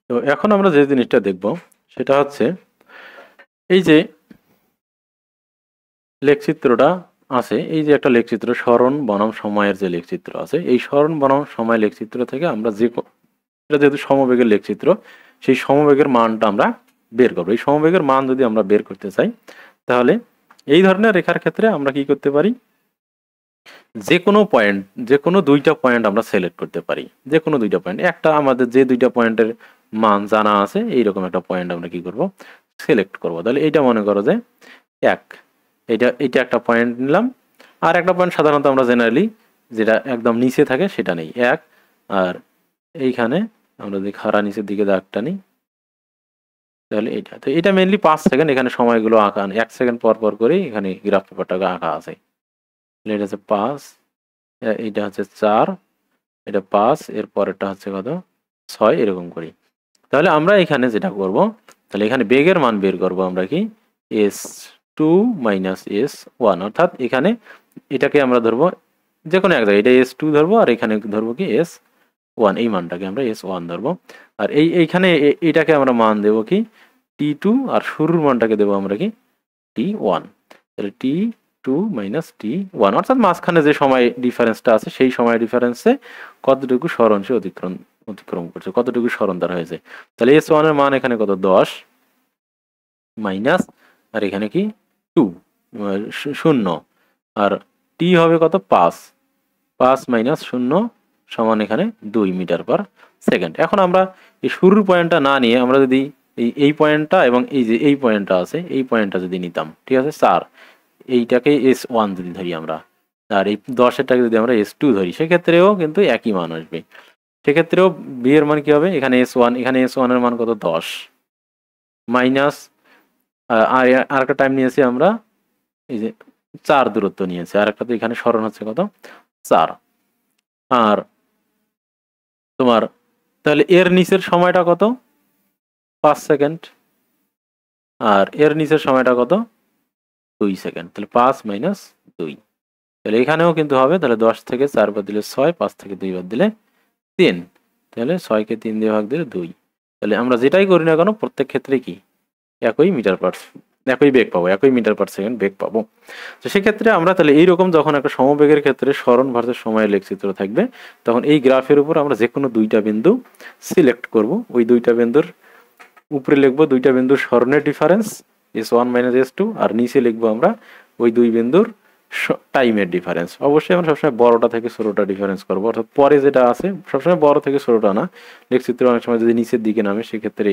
A: তো এখন আমরা যে জিনিসটা দেখব সেটা হচ্ছে এই যে লেখচিত্রটা আছে, এই যে একটা লেখচিত্র সরণ বনাম সময়ের যে লেখচিত্র আছে, এই সরণ বনাম সময় লেখচিত্র থেকে আমরা এটা যেহেতু সমবেগের লেখচিত্র, সেই সমবেগের মানটা আমরা বের করবো। এই সমবেগের মান যদি আমরা বের করতে চাই, তাহলে এই ধরনের রেখার ক্ষেত্রে আমরা কি করতে পারি, যে কোনো দুইটা পয়েন্ট আমরা সিলেক্ট করতে পারি। যে কোনো দুইটা পয়েন্ট, একটা আমাদের যে দুইটা পয়েন্টের মান জানা আছে এইরকম একটা পয়েন্ট আমরা কি করব, সিলেক্ট করব। তাহলে এইটা মনে করো যে এক, এইটা একটা পয়েন্ট নিলাম। আর একটা পয়েন্ট সাধারণত আমরা জেনারেলি যেটা একদম নিচে থাকে সেটা নেই, এক। আর এইখানে আমরা যদি খাড়া নিচের দিকে দাগটা নিই, তাহলে এইটা, তো এটা মেনলি 5 সেকেন্ড, এখানে সময়গুলো আঁকা 1 সেকেন্ড পর পর করে এখানে গ্রাফ পেপারটাকে আঁকা আছে। এটা হচ্ছে 5, এইটা হচ্ছে 4, এটা 5, এর পরেরটা হচ্ছে কত, 6, এরকম করি। তাহলে আমরা এখানে যেটা করব, তাহলে এখানে বেগের মান বের করব আমরা কি, s2 মাইনাস s1, অর্থাৎ এখানে এটাকে আমরা ধরবো যে কোনো এক জায়গায়, এটা s2 ধরবো আর এখানে ধরবো কি s1, এই মানটাকে আমরা s1 ধরবো। আর এইখানে এটাকে আমরা মান দেব কি t2, আর শুরুর মানটাকে দেবো আমরা কি t1। তাহলে t2 মাইনাস t1, অর্থাৎ মাঝখানে যে সময় ডিফারেন্সটা আছে সেই সময় ডিফারেন্সে কতটুকু সরণ সে অতিক্রম করছে, কতটুকু সরণ তার হয়েছে। তাহলে s1 এর মান এখানে কত, 10 মাইনাস, আর এখানে কি 2, 0, আর t হবে কত, 5 মাইনাস 0 সমান এখানে 2 মিটার পার সেকেন্ড। এখন আমরা এই শুরুর পয়েন্টটা না নিয়ে আমরা যদি এই পয়েন্টটা এবং এই যে এই পয়েন্টটা আছে, এই পয়েন্টটা যদি নিতাম, ঠিক আছে, 4, এইটাকে s1 যদি ধরি আমরা, আর এই 10-এরটাকে যদি আমরা s2 ধরি, সেক্ষেত্রেও কিন্তু একই মান আসবে। সেক্ষেত্রেও বি এর মান কি হবে, এখানে s1, এখানে s1 এর মান কত, 10 মাইনাস, আর একটা টাইম নিয়েছি আমরা, এই যে 4 দূরত্ব নিয়েছি, আর একটা তো এখানে সরণ হচ্ছে কত, 4। আর তোমার তাহলে এর নিচের সময়টা কত, 5 সেকেন্ড, আর এর নিচের সময়টা কত, 2 সেকেন্ড। তাহলে 5 মাইনাস 2, তাহলে এখানেও কিন্তু হবে, তাহলে 10 থেকে 4 বাদ দিলে 6, 5 থেকে 2 বাদ দিলে 3, তাহলে 6-কে 3 দিয়ে ভাগ দিলে 2। তাহলে আমরা যেটাই করি না কেন প্রত্যেক ক্ষেত্রে কি একই বেগ পাবো, একই মিটার পার সেকেন্ড বেগ পাবো। তো সেক্ষেত্রে আমরা তাহলে এইরকম যখন একটা সমবেগের ক্ষেত্রে সরণ ভার্সেস সময়ের লেখচিত্র থাকবে, তখন এই গ্রাফের উপর আমরা যে কোনো দুইটা বিন্দু সিলেক্ট করব। ওই দুইটা বিন্দুর উপরে লিখবো দুইটা বিন্দুর সরণের ডিফারেন্স s1 মাইনাস s2, আর নিচে লিখবো আমরা ওই দুই বিন্দুর টাইমের ডিফারেন্স। অবশ্যই আমরা সবসময় বড়টা থেকে ছোটটা ডিফারেন্স করবো, অর্থাৎ পরে যেটা আছে সবসময় বড় থেকে ছোটটা না, লেখচিত্র অনেক সময় যদি নিচের দিকে নামে সেক্ষেত্রে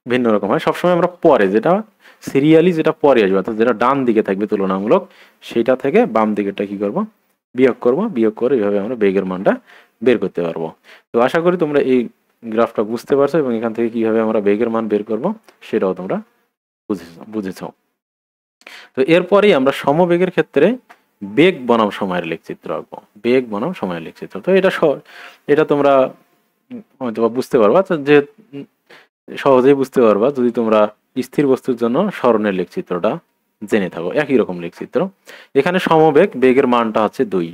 A: ভিন্ন রকম হয়। সবসময় আমরা পরে যেটা সিরিয়ালি যেটা পরে আসবে, অর্থাৎ যেটা ডান দিকে থাকবে তুলনামূলক, সেটা থেকে বাম দিকেরটা কি করব, বিয়োগ করে এইভাবে আমরা বেগের মানটা বের করতে পারবো। তো আশা করি তোমরা এই গ্রাফটা বুঝতে পারছো এবং এখান থেকে কিভাবে আমরা বেগের মান বের করব সেটাও তোমরা বুঝেছ। তো এরপরেই আমরা সমবেগের ক্ষেত্রে বেগ বনাম সময়ের লেখচিত্র আঁকবো, বেগ বনাম সময়ের লেখচিত্র। তো এটা তোমরা হয়তো বুঝতে পারবা, যে সহজেই বুঝতে পারবা যদি তোমরা স্থির বস্তুর জন্য সরণের লেখচিত্রটা জেনে থাকো। একই রকম লেখচিত্র, এখানে সমবেগ, বেগের মানটা হচ্ছে 2।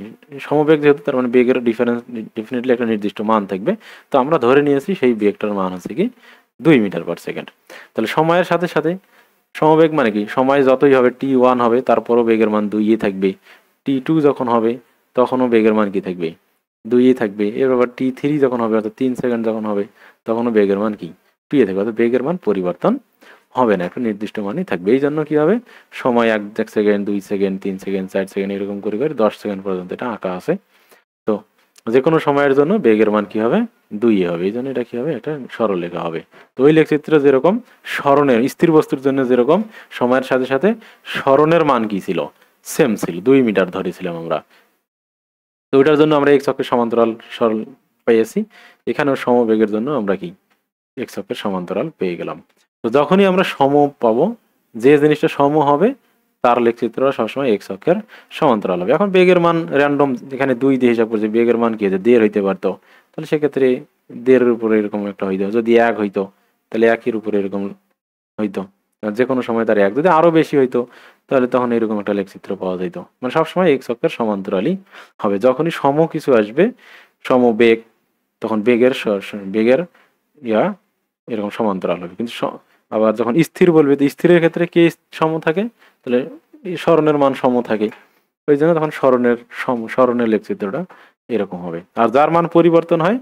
A: সমবেগ যেহেতু, তার মানে বেগের ডিফারেন্স ডেফিনেটলি একটা নির্দিষ্ট মান থাকবে। তো আমরা ধরে নিয়েছি সেই বেগটার মান হচ্ছে কি 2 মিটার পার সেকেন্ড। তাহলে সময়ের সাথে সাথে সমবেগ মানে কি, সময় যতই হবে t1 হবে তারপরও বেগের মান 2ই থাকবে, t2 যখন হবে তখনও বেগের মান কি থাকবে, 2ই থাকবে। এর আবার t3 যখন হবে, অর্থাৎ 3 সেকেন্ড যখন হবে, তখনও বেগের মান কি 2 থাকবে, অর্থাৎ বেগের মান পরিবর্তন হবে না, একটা নির্দিষ্ট মানই থাকবে। এই জন্য কি হবে, সময় 1 সেকেন্ড, 2 সেকেন্ড, 3 সেকেন্ড, 4 সেকেন্ড এরকম করে 10 সেকেন্ড পর্যন্ত এটা আঁকা আছে। তো যে কোনো সময়ের জন্য বেগের মান কি হবে, 2 হবে। এই জন্য এটা কি হবে, একটা সরলরেখা হবে। তো ওই লেখচিত্র যেরকম সরণের স্থির বস্তুর জন্য যেরকম সময়ের সাথে সাথে সরণের মান কি ছিল, সেম ছিল, 2 মিটার ধরেছিলাম আমরা। তো ওইটার জন্য আমরা x অক্ষের সমান্তরাল সরল পেয়েছি, এখানেও সমবেগের জন্য আমরা কি x অক্ষের সমান্তরাল পেয়ে গেলাম। তো যখনই আমরা সম পাবো, যে জিনিসটা সম হবে তার লেখচিত্রটা সবসময় x অক্ষের সমান্তরাল হবে। এখন বেগের মান র্যান্ডম, এখানে 2 দিয়ে হিসাব করছে, বেগের মান কি হয়েছে 1.5 হইতে পারতো, তাহলে সেক্ষেত্রে 1.5-এর উপরে এরকম একটা হইতো। যদি 1 হইতো তাহলে 1-এর উপরে এরকম হইতো, আর যে কোনো সময় তার 1, যদি আরো বেশি হইতো তাহলে তখন এরকম একটা লেখচিত্র পাওয়া যেত। মানে সবসময় এক্স অক্ষের সমান্তরালই হবে। যখনই সম কিছু আসবে, সমবেগ, তখন বেগের ইয়া এরকম সমান্তরাল হবে। কিন্তু আবার যখন স্থির বলবে, তো স্থিরের ক্ষেত্রে কে সম থাকে, তাহলে এই স্মরণের মান সম থাকে। ওই জন্য তখন স্মরণের লেখচিত্রটা এরকম হবে। আর যার মান পরিবর্তন হয়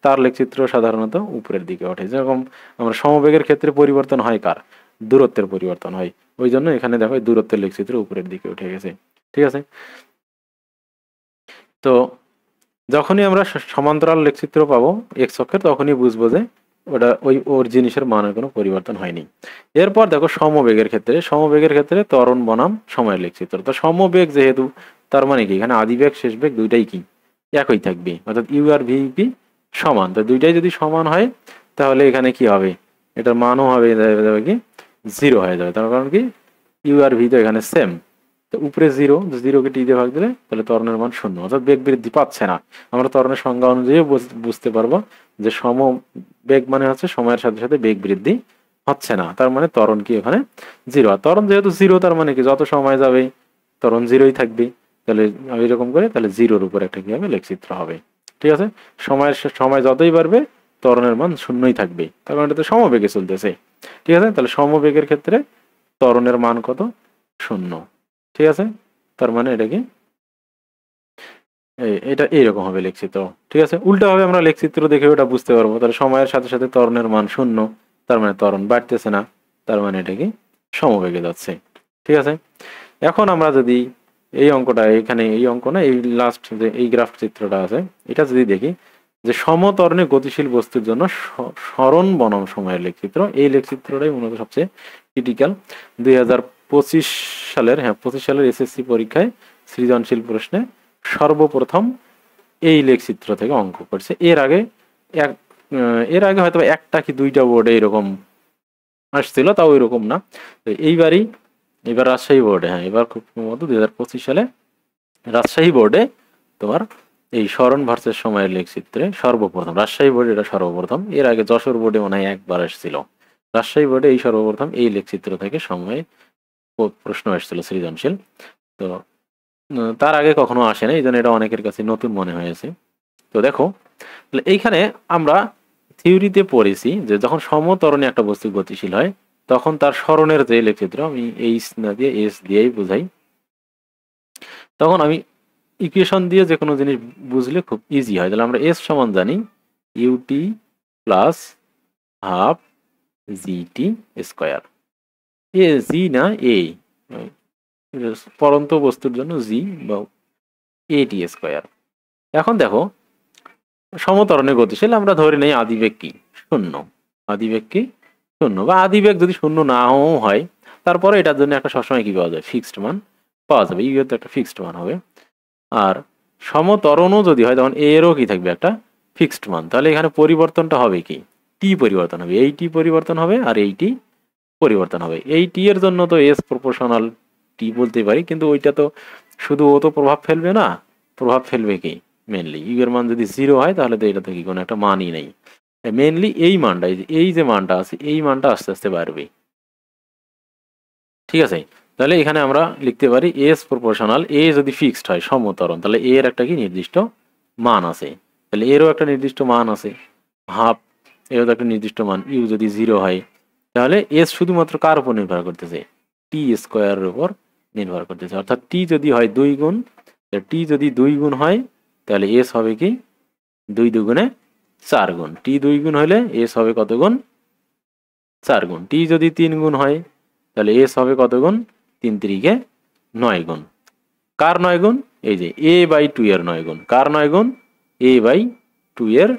A: তার লেখচিত্র সাধারণত উপরের দিকে ওঠে। যেরকম আমরা সমবেগের ক্ষেত্রে পরিবর্তন হয় কার, দূরত্বের পরিবর্তন হয়। ওই জন্য এখানে দেখো দূরত্বের লেখচিত্র উপরের দিকে উঠে গেছে। ঠিক আছে, তো যখনই আমরা সমান্তরাল লেখচিত্র পাবো এক্স অক্ষের, তখনই বুঝবো যে ওটা ওর জিনিসের মানের কোনো পরিবর্তন হয়নি। এরপর দেখো সমবেগের ক্ষেত্রে ত্বরণ বনাম সময়ের লেখচিত্র। তো সমবেগ যেহেতু, তার মানে কি এখানে আদিবেগ শেষ বেগ দুইটাই কি একই থাকবে, অর্থাৎ ইউ আর ভিপি সমান। তো দুইটাই যদি সমান হয় তাহলে এখানে কি হবে, এটার মানও হবে যাবে কি 0 হয়ে যাবে। তার কারণ কি ইউ আর ভি তো এখানে সেম, তো উপরে 0, জিরোকে টি দিয়ে ভাগ দিলে তাহলে ত্বরণের মান 0, অর্থাৎ বেগ বৃদ্ধি পাচ্ছে না। আমরা ত্বরণের সংজ্ঞা অনুযায়ী বুঝতে পারবো যে সম বেগ মানে হচ্ছে সময়ের সাথে সাথে বেগ বৃদ্ধি হচ্ছে না, তার মানে ত্বরণ কি এখানে 0। আর ত্বরণ যেহেতু 0, তার মানে কি যত সময় যাবে ত্বরণ 0ই থাকবে। তাহলে এরকম করে তাহলে 0-র উপর একটা কি হবে লেখচিত্র হবে। ঠিক আছে, সময় যতই বাড়বে ত্বরণের মান 0ই থাকবে, তার কারণ এটাতে সমবেগে চলতেছে। ঠিক আছে, তাহলে সমবেগের ক্ষেত্রে ত্বরণের মান কত, 0। ঠিক আছে, তার মানে এটা কি এটা এইরকম হবে লেখচিত্র। ঠিক আছে, উল্টা ভাবে আমরা লেখচিত্র দেখে ওটা বুঝতে পারবো। তাহলে সময়ের সাথে সাথে ত্বরণের মান 0, তার মানে ত্বরণ বাড়তেছে না, তার মানে এটা কি সমবেগে যাচ্ছে। ঠিক আছে, এখন আমরা যদি এই অঙ্কটা, এখানে এই অঙ্ক না, এই লাস্ট যে এই গ্রাফ চিত্রটা আছে, এটা যদি দেখি যে সমত্বরণে গতিশীল বস্তুর জন্য সরণ বনাম সময়ের লেখচিত্র, এই লেখচিত্রটাই মূলত সবচেয়ে ক্রিটিক্যাল। 2025 সালের 25 সালের এসএসসি পরীক্ষায় সৃজনশীল প্রশ্নে সর্বপ্রথম এই লেখচিত্র থেকে অঙ্ক করছে। এর আগে হয়তো একটা কি দুইটা বোর্ডে এরকম আসছিল, তাও এরকম না। তো এবার রাজশাহী বোর্ডে, এবার খুব সম্ভবত 2025 সালে রাজশাহী বোর্ডে তোমার এই স্মরণ ভার্সেস সময়ের লেখচিত্রে সর্বপ্রথম, রাজশাহী বোর্ডে এটা সর্বপ্রথম। এর আগে যশোর বোর্ডে মনে হয় একবার আসছিল, রাজশাহী বোর্ডে এই সর্বপ্রথম এই লেখচিত্র থেকে সময়ে প্রশ্ন আসছিল সৃজনশীল। তো তার আগে কখনো আসে না, এই জন্য এটা অনেকের কাছে নতুন মনে হয়েছে। তো দেখো, এইখানে আমরা থিওরিতে পড়েছি যে যখন সমত্বরণে একটা বস্তু গতিশীল হয় তখন তার সরণের যে লেখচিত্র, আমি এইচ না দিয়ে এস দিয়েই বুঝাই, তখন আমি ইকুয়েশন দিয়ে যে কোনো জিনিস বুঝলে খুব ইজি হয়। তাহলে আমরা এস সমান জানি u t plus half g t square, a g না এ, পরন্ত বস্তুর জন্য জি বা এটি স্কোয়ার। এখন দেখো সমত্বরণে গতিশীল, আমরা ধরে নেই আদিবেগ কি 0, আদিবেগ কি 0, বা আদিবেগ যদি 0 নাও হয় তারপরে এটার জন্য একটা সবসময় কি পাওয়া যায়, ফিক্সড মান পাওয়া যাবে, ইউ তো একটা ফিক্সড মান হবে। আর সমত্বরণও যদি হয় তখন এরও কি থাকবে, একটা ফিক্সড মান। তাহলে এখানে পরিবর্তনটা হবে কি, টি পরিবর্তন হবে, এই টি পরিবর্তন হবে আর এই টি পরিবর্তন হবে। এই টি এর জন্য তো এস প্রপোর্শনাল টি বলতে পারি, কিন্তু ওইটা তো শুধু ও তো প্রভাব ফেলবে না, প্রভাব ফেলবে কি মেনলি ইউ এর মান যদি 0 হয় তাহলে তো এটা তো কি কোনো একটা মানই নেই। মেনলি এই মানটা, এই যে মানটা আছে এই মানটা আস্তে আস্তে বাড়বে। ঠিক আছে, তাহলে এখানে আমরা লিখতে পারি এস প্রপোর্শনাল, এ যদি ফিক্সড হয় সমত্বরণ, তাহলে এর একটা কি নির্দিষ্ট মান আছে, তাহলে এরও একটা নির্দিষ্ট মান আছে, হাফ এরও তো একটা নির্দিষ্ট মান। ইউ যদি 0 হয় তাহলে এস শুধুমাত্র কার উপর নির্ভর করতেছে, টি স্কোয়ারের উপর নির্ভর করতেছে। অর্থাৎ টি যদি হয় 2 গুণ, টি যদি 2 গুণ হয় তাহলে এস হবে কি 2 দুগুণে 4 গুণ, টি 2 গুণ হলে এস হবে কত গুণ, 4 গুণ। টি যদি 3 গুণ হয় তাহলে এস হবে কত গুণ, 3 3-এ 9 গুণ। কার 9 গুণ, এই যে এ বাই 2 এর 9 গুণ। কার 9 গুণ, এ বাই 2 এর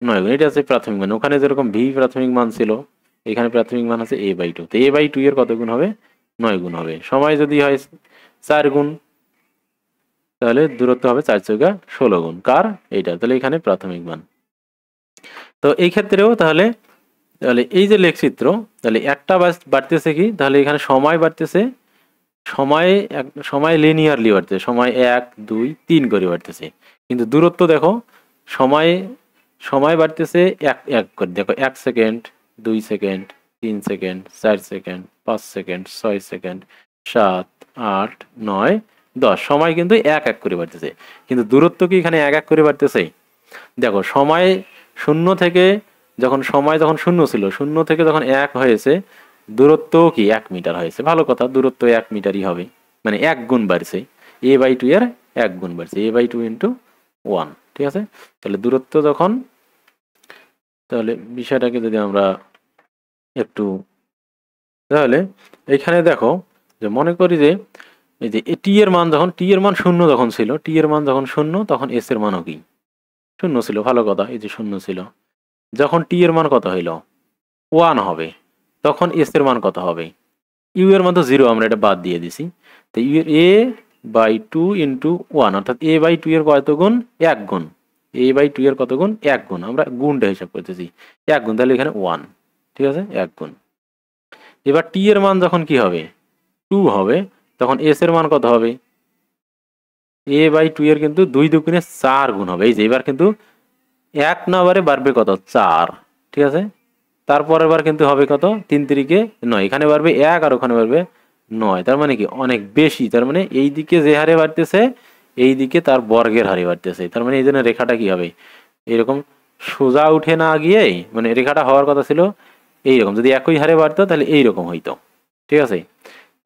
A: 9 গুণ। এটা হচ্ছে প্রাথমিক মান, ওখানে যেরকম ভি প্রাথমিক মান ছিল এখানে প্রাথমিক মান আছে এ বাই 2, তো এ বাই 2 এর কত গুণ হবে, 9 গুণ হবে। সময় যদি হয় 4 গুণ তাহলে দূরত্ব হবে 4 চৌকা 16 গুণ। কার, এইটা, তাহলে এখানে প্রাথমিক মান। তো এই ক্ষেত্রেও তাহলে তাহলে এই যে লেখচিত্র, তাহলে একটা বাড়তেছে কি, তাহলে এখানে সময় বাড়তেছে, সময় লিনিয়ারলি বাড়তেছে, সময় 1 2 3 করে বাড়তেছে। কিন্তু দূরত্ব দেখো, সময় সময় বাড়তেছে এক এক করে, দেখো 1 second 2 second 3 second, 4 second, 5 second, 6 second, 7, 8, 9, 10। সময় কিন্তু এক এক করে বাড়তেছে, কিন্তু দূরত্ব কি এখানে এক এক করে বাড়তেছে? দেখো সময় শূন্য থেকে যখন শূন্য ছিল, শূন্য থেকে যখন এক হয়েছে, দূরত্ব কি 1 মিটার হয়েছে। ভালো কথা, দূরত্ব 1 মিটারই হবে, মানে 1 গুণ বাড়ছে। a/2 এর 1 গুণ বাড়ছে, a/2 ইন্টু 1। ঠিক আছে, তাহলে দূরত্ব যখন, তাহলে বিষয়টাকে যদি আমরা একটু, তাহলে এখানে দেখো যে মনে করি যে এই যে টি এর মান যখন, টি এর মান শূন্য যখন ছিল, টি এর মান যখন শূন্য, তখন এস এর মানও কি শূন্য ছিল। ভালো কথা, এই যে শূন্য ছিল। যখন টি এর মান কত হইল 1 হবে, তখন এস এর মান কত হবে? ইউ এর মান তো 0, আমরা এটা বাদ দিয়ে দিছি। তো ইউ এর a/2 ইন্টু 1, অর্থাৎ a/2 এর কত গুণ? 1 গুণ। a/2 এর কত গুণ? 1 গুণ। আমরা গুণটা হিসাব করতেছি, 1 গুণ, তাহলে এখানে 1। ঠিক আছে, 1 গুণ। এবার টি এর মান যখন কি হবে 2 হবে, তখন এস এর মান কত হবে? a/2 এর কিন্তু 2 দুগুণে 4 গুণ হবে। এই যে এবার কিন্তু 1 না বারে বাড়বে কত? 4। ঠিক আছে, তারপরের বার কিন্তু হবে কত? 3 তিরিকে 9, এখানে বাড়বে 1 আর ওখানে বাড়বে 9। তার মানে কি অনেক বেশি, তার মানে এই দিকে যে হারে বাড়তেছে, এই দিকে তার বর্গের হারে বাড়তেছে। তার মানে এই জন্য রেখাটা কি হবে? এরকম সোজা উঠে না গিয়ে, মানে রেখাটা হওয়ার কথা ছিল এইরকম, যদি একই হারে বাড়তো তাহলে এইরকম হইতো। ঠিক আছে,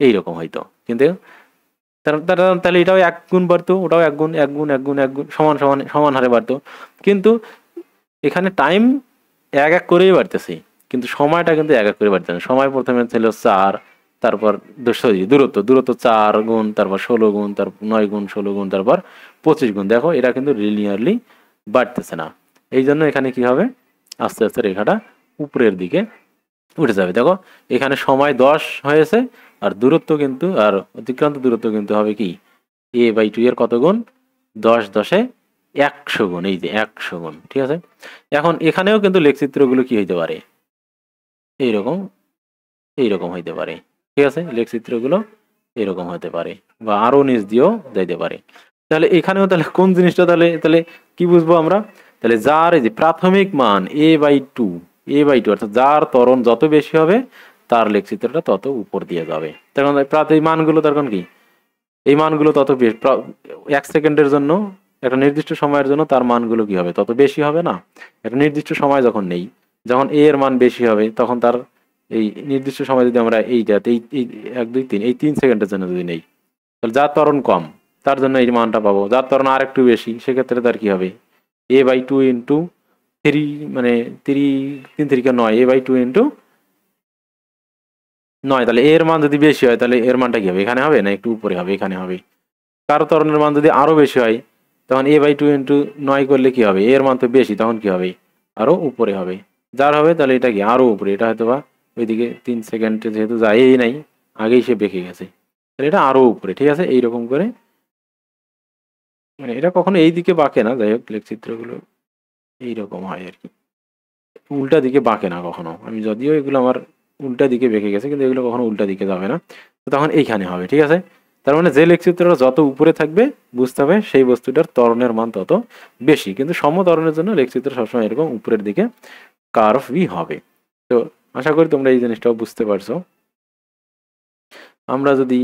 A: এইরকম হইতো, কিন্তু তাহলে এটাও 1 গুণ বাড়তো, ওটাও 1 গুণ, 1 গুণ, 1 গুণ, 1 গুণ, সমান সমান সমান হারে বাড়তো। কিন্তু এখানে টাইম এক এক করেই বাড়তেছে, কিন্তু সময়টা কিন্তু এক এক করে বাড়তেছে না। সময় প্রথমে ছিল 4, তারপর দূরত্ব 4 গুণ, তারপর 16 গুণ, তারপর 9 গুণ, 16 গুণ, তারপর 25 গুণ। দেখো এটা কিন্তু লিনিয়ারলি বাড়তেছে না। এই জন্য এখানে কি হবে? আস্তে আস্তে রেখাটা উপরের দিকে উঠে যাবে। দেখো এখানে সময় 10 হয়েছে, আর দূরত্ব কিন্তু, আর অতিক্রান্ত দূরত্ব কিন্তু হবে কি a/2 এর কত গুণ? 10 10 100 গুণ। এই যে 100 গুণ। ঠিক আছে, এখন এখানেও কিন্তু লেখচিত্রগুলো কি হইতে পারে? এইরকম, এইরকম হইতে পারে। ঠিক আছে, লেখচিত্রগুলো এরকম হতে পারে, বা আরো নিচ দিয়েও যাইতে পারে। তাহলে এখানেও তাহলে কোন জিনিসটা, তাহলে তাহলে কি বুঝবো আমরা? তাহলে যার এই যে প্রাথমিক মান a/2 অর্থাৎ যার ত্বরণ যত বেশি হবে, তার লেখচিত্রটা তত উপর দিয়ে যাবে। তখন প্রাথমিক মানগুলো তখন কি, এই মানগুলো তত বেশি, 1 সেকেন্ডের জন্য, একটা নির্দিষ্ট সময়ের জন্য তার মানগুলো কি হবে? তত বেশি হবে না? একটা নির্দিষ্ট সময় যখন নেই, যখন a এর মান বেশি হবে, তখন তার এই নির্দিষ্ট সময় যদি আমরা এইটাতে এই 1 2 3 এই 3 সেকেন্ডের জন্য যদি নেই, তাহলে যার ত্বরণ কম তার জন্য এই মানটা পাবো। যার ত্বরণ আর একটু বেশি, সেক্ষেত্রে তার কি হবে? a/2 ইন্টু 3, মানে 3 3 9, a/2 ইন্টু 9। তাহলে এর মান যদি বেশি হয়, তাহলে এর মানটা কি হবে? এখানে হবে না একটু উপরে হবে? এখানে হবে। কারো ত্বরণের মান যদি আরো বেশি হয়, তখন a/2 ইন্টু 9 করলে কি হবে? এর মান তো বেশি, তখন কি হবে? আরো উপরে হবে। যার হবে তাহলে এটা কি আরো উপরে, এটা হয়তো বা ওইদিকে 3 সেকেন্ডে যেহেতু যায়ই নাই, আগেই সে বেঁকে গেছে, তাহলে এটা আরো উপরে। ঠিক আছে, এইরকম করে, মানে এটা কখনো এই দিকে বাঁকে না, যাই হোক লেখচিত্রগুলো এইরকম হয় আর কি, উল্টা দিকে বাঁকে না কখনো। আমি যদিও এগুলো আমার উল্টা দিকে বেঁকে গেছে, কিন্তু এগুলো কখনো উল্টা দিকে যাবে না, তো তখন এইখানে হবে। ঠিক আছে, তার মানে যে লেখচিত্রটা যত উপরে থাকবে, বুঝতে হবে সেই বস্তুটার ত্বরণের মান তত বেশি। কিন্তু সমত্বরণের জন্য লেখচিত্র সবসময় এরকম উপরের দিকে কার্ভই হবে। তো আশা করি তোমরা এই জিনিসটাও বুঝতে পারছো। আমরা যদি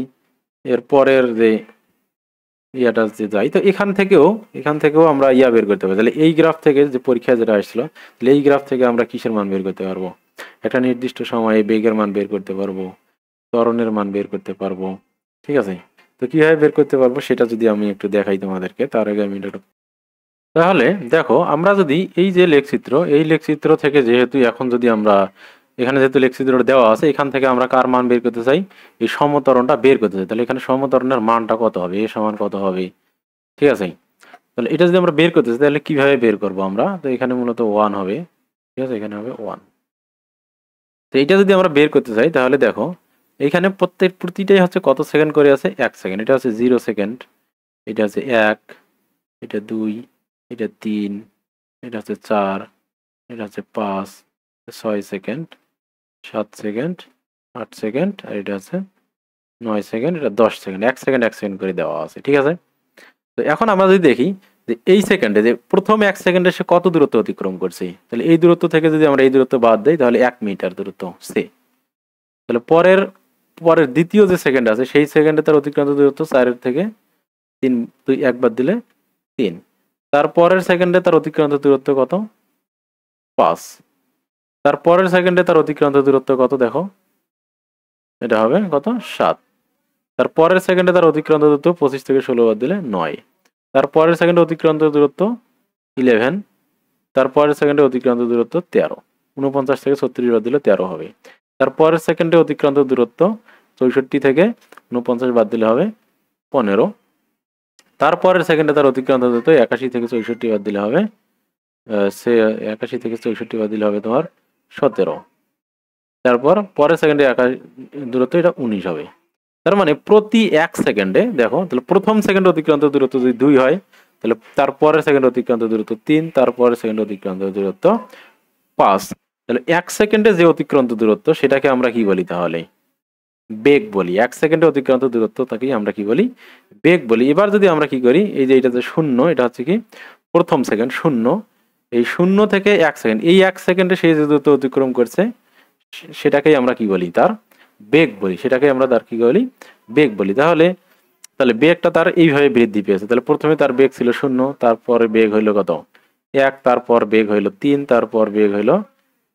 A: এর পরের যে ইয়াটা যে যাই, তো এখান থেকেও আমরা ইয়া বের করতে পারি। তাহলে এই গ্রাফ থেকে যে পরীক্ষা যেটা আসছিল, তাহলে এই গ্রাফ থেকে আমরা কিসের মান বের করতে পারবো? একটা নির্দিষ্ট সময়ে বেগের মান বের করতে পারবো, ত্বরণের মান বের করতে পারবো। ঠিক আছে, তো কিভাবে বের করতে পারবো সেটা যদি আমি একটু দেখাই তোমাদেরকে, তার আগে আমি এটা, তাহলে দেখো আমরা যদি এই যে লেখচিত্র, এই লেখচিত্র থেকে যেহেতু এখন যদি আমরা এখানে যেহেতু লেখচিত্রটা দেওয়া আছে, এখান থেকে আমরা কার মান বের করতে চাই? এই সমত্বরণটা বের করতে চাই। তাহলে এখানে সমত্বরণের মানটা কত হবে? এ সমান কত হবে? ঠিক আছে, তাহলে এটা যদি আমরা বের করতে চাই, তাহলে কিভাবে বের করব আমরা? তো এখানে মূলত 1 হবে। ঠিক আছে, এখানে হবে 1। তো এটা যদি আমরা বের করতে চাই, তাহলে দেখো এখানে প্রতিটাই হচ্ছে কত সেকেন্ড করে আছে? 1 সেকেন্ড। এটা হচ্ছে 0 সেকেন্ড, এটা হচ্ছে 1, এটা 2, এটা 3, এটা হচ্ছে 4, এটা হচ্ছে 5, 6 সেকেন্ড, 7 সেকেন্ড, 8 সেকেন্ড, আর এটা হচ্ছে 9 সেকেন্ড, এটা 10 সেকেন্ড। 1 সেকেন্ড 1 সেকেন্ড করে দেওয়া আছে। ঠিক আছে, তো এখন আমরা যদি দেখি যে এই সেকেন্ডে, যে প্রথম 1 সেকেন্ডে সে কত দূরত্ব অতিক্রম করছে, তাহলে এই দূরত্ব থেকে যদি আমরা এই দূরত্ব বাদ দেই, তাহলে 1 মিটার দূরত্ব সে। তাহলে পরের পরের দ্বিতীয় যে সেকেন্ড আছে সেই সেকেন্ডে তার অতিক্রান্ত দূরত্ব 4 থেকে 3 2 একবার দিলে 3। তারপরের সেকেন্ডে তার অতিক্রান্ত দূরত্ব কত? 5। তারপরের সেকেন্ডে তার অতিক্রান্ত দূরত্ব কত দেখো, এটা হবে কত? 7। তারপরের সেকেন্ডে তার অতিক্রান্ত দূরত্ব 25 থেকে 16 বাদ দিলে 9। তারপরের সেকেন্ডে অতিক্রান্ত দূরত্ব 11। তারপরের সেকেন্ডে অতিক্রান্ত দূরত্ব 13। 49 থেকে 36 বাদ দিলে 13 হবে। তারপরের সেকেন্ডে অতিক্রান্ত দূরত্ব 64 থেকে 49 বাদ দিলে হবে 15। তারপরের সেকেন্ডে তার অতিক্রান্ত দূরত্ব 81 থেকে 64 বাদ দিলে হবে সে 81 থেকে 64 বাদ দিলে হবে তোমার 17। তারপর পরের সেকেন্ডে দূরত্ব এটা 19 হবে। তার মানে প্রতি 1 সেকেন্ডে দেখো, তাহলে প্রথম সেকেন্ডে অতিক্রান্ত দূরত্ব যদি 2 হয়, তাহলে তারপরের সেকেন্ডে অতিক্রান্ত দূরত্ব 3, তারপরের সেকেন্ডে অতিক্রান্ত দূরত্ব 5। তাহলে 1 সেকেন্ডে যে অতিক্রান্ত দূরত্ব সেটাকে আমরা কি বলি তাহলে? বেগ বলি। 1 সেকেন্ডে অতিক্রান্ত দূরত্ব তাকেই আমরা কি বলি? বেগ বলি। এবার যদি আমরা কি করি, এই যে এটা যে 0, এটা হচ্ছে কি প্রথম সেকেন্ড 0, এই 0 থেকে 1 সেকেন্ড, এই 1 সেকেন্ডে সে যে দূরত্ব অতিক্রম করছে সেটাকেই আমরা কি বলি? তার বেগ বলি। সেটাকে আমরা তার কি বলি? বেগ বলি। তাহলে তাহলে বেগটা তার এইভাবে বৃদ্ধি পেয়েছে। তাহলে প্রথমে তার বেগ ছিল 0, তারপরে বেগ হইলো কত? 1, তারপর বেগ হইলো 3, তারপর বেগ হইলো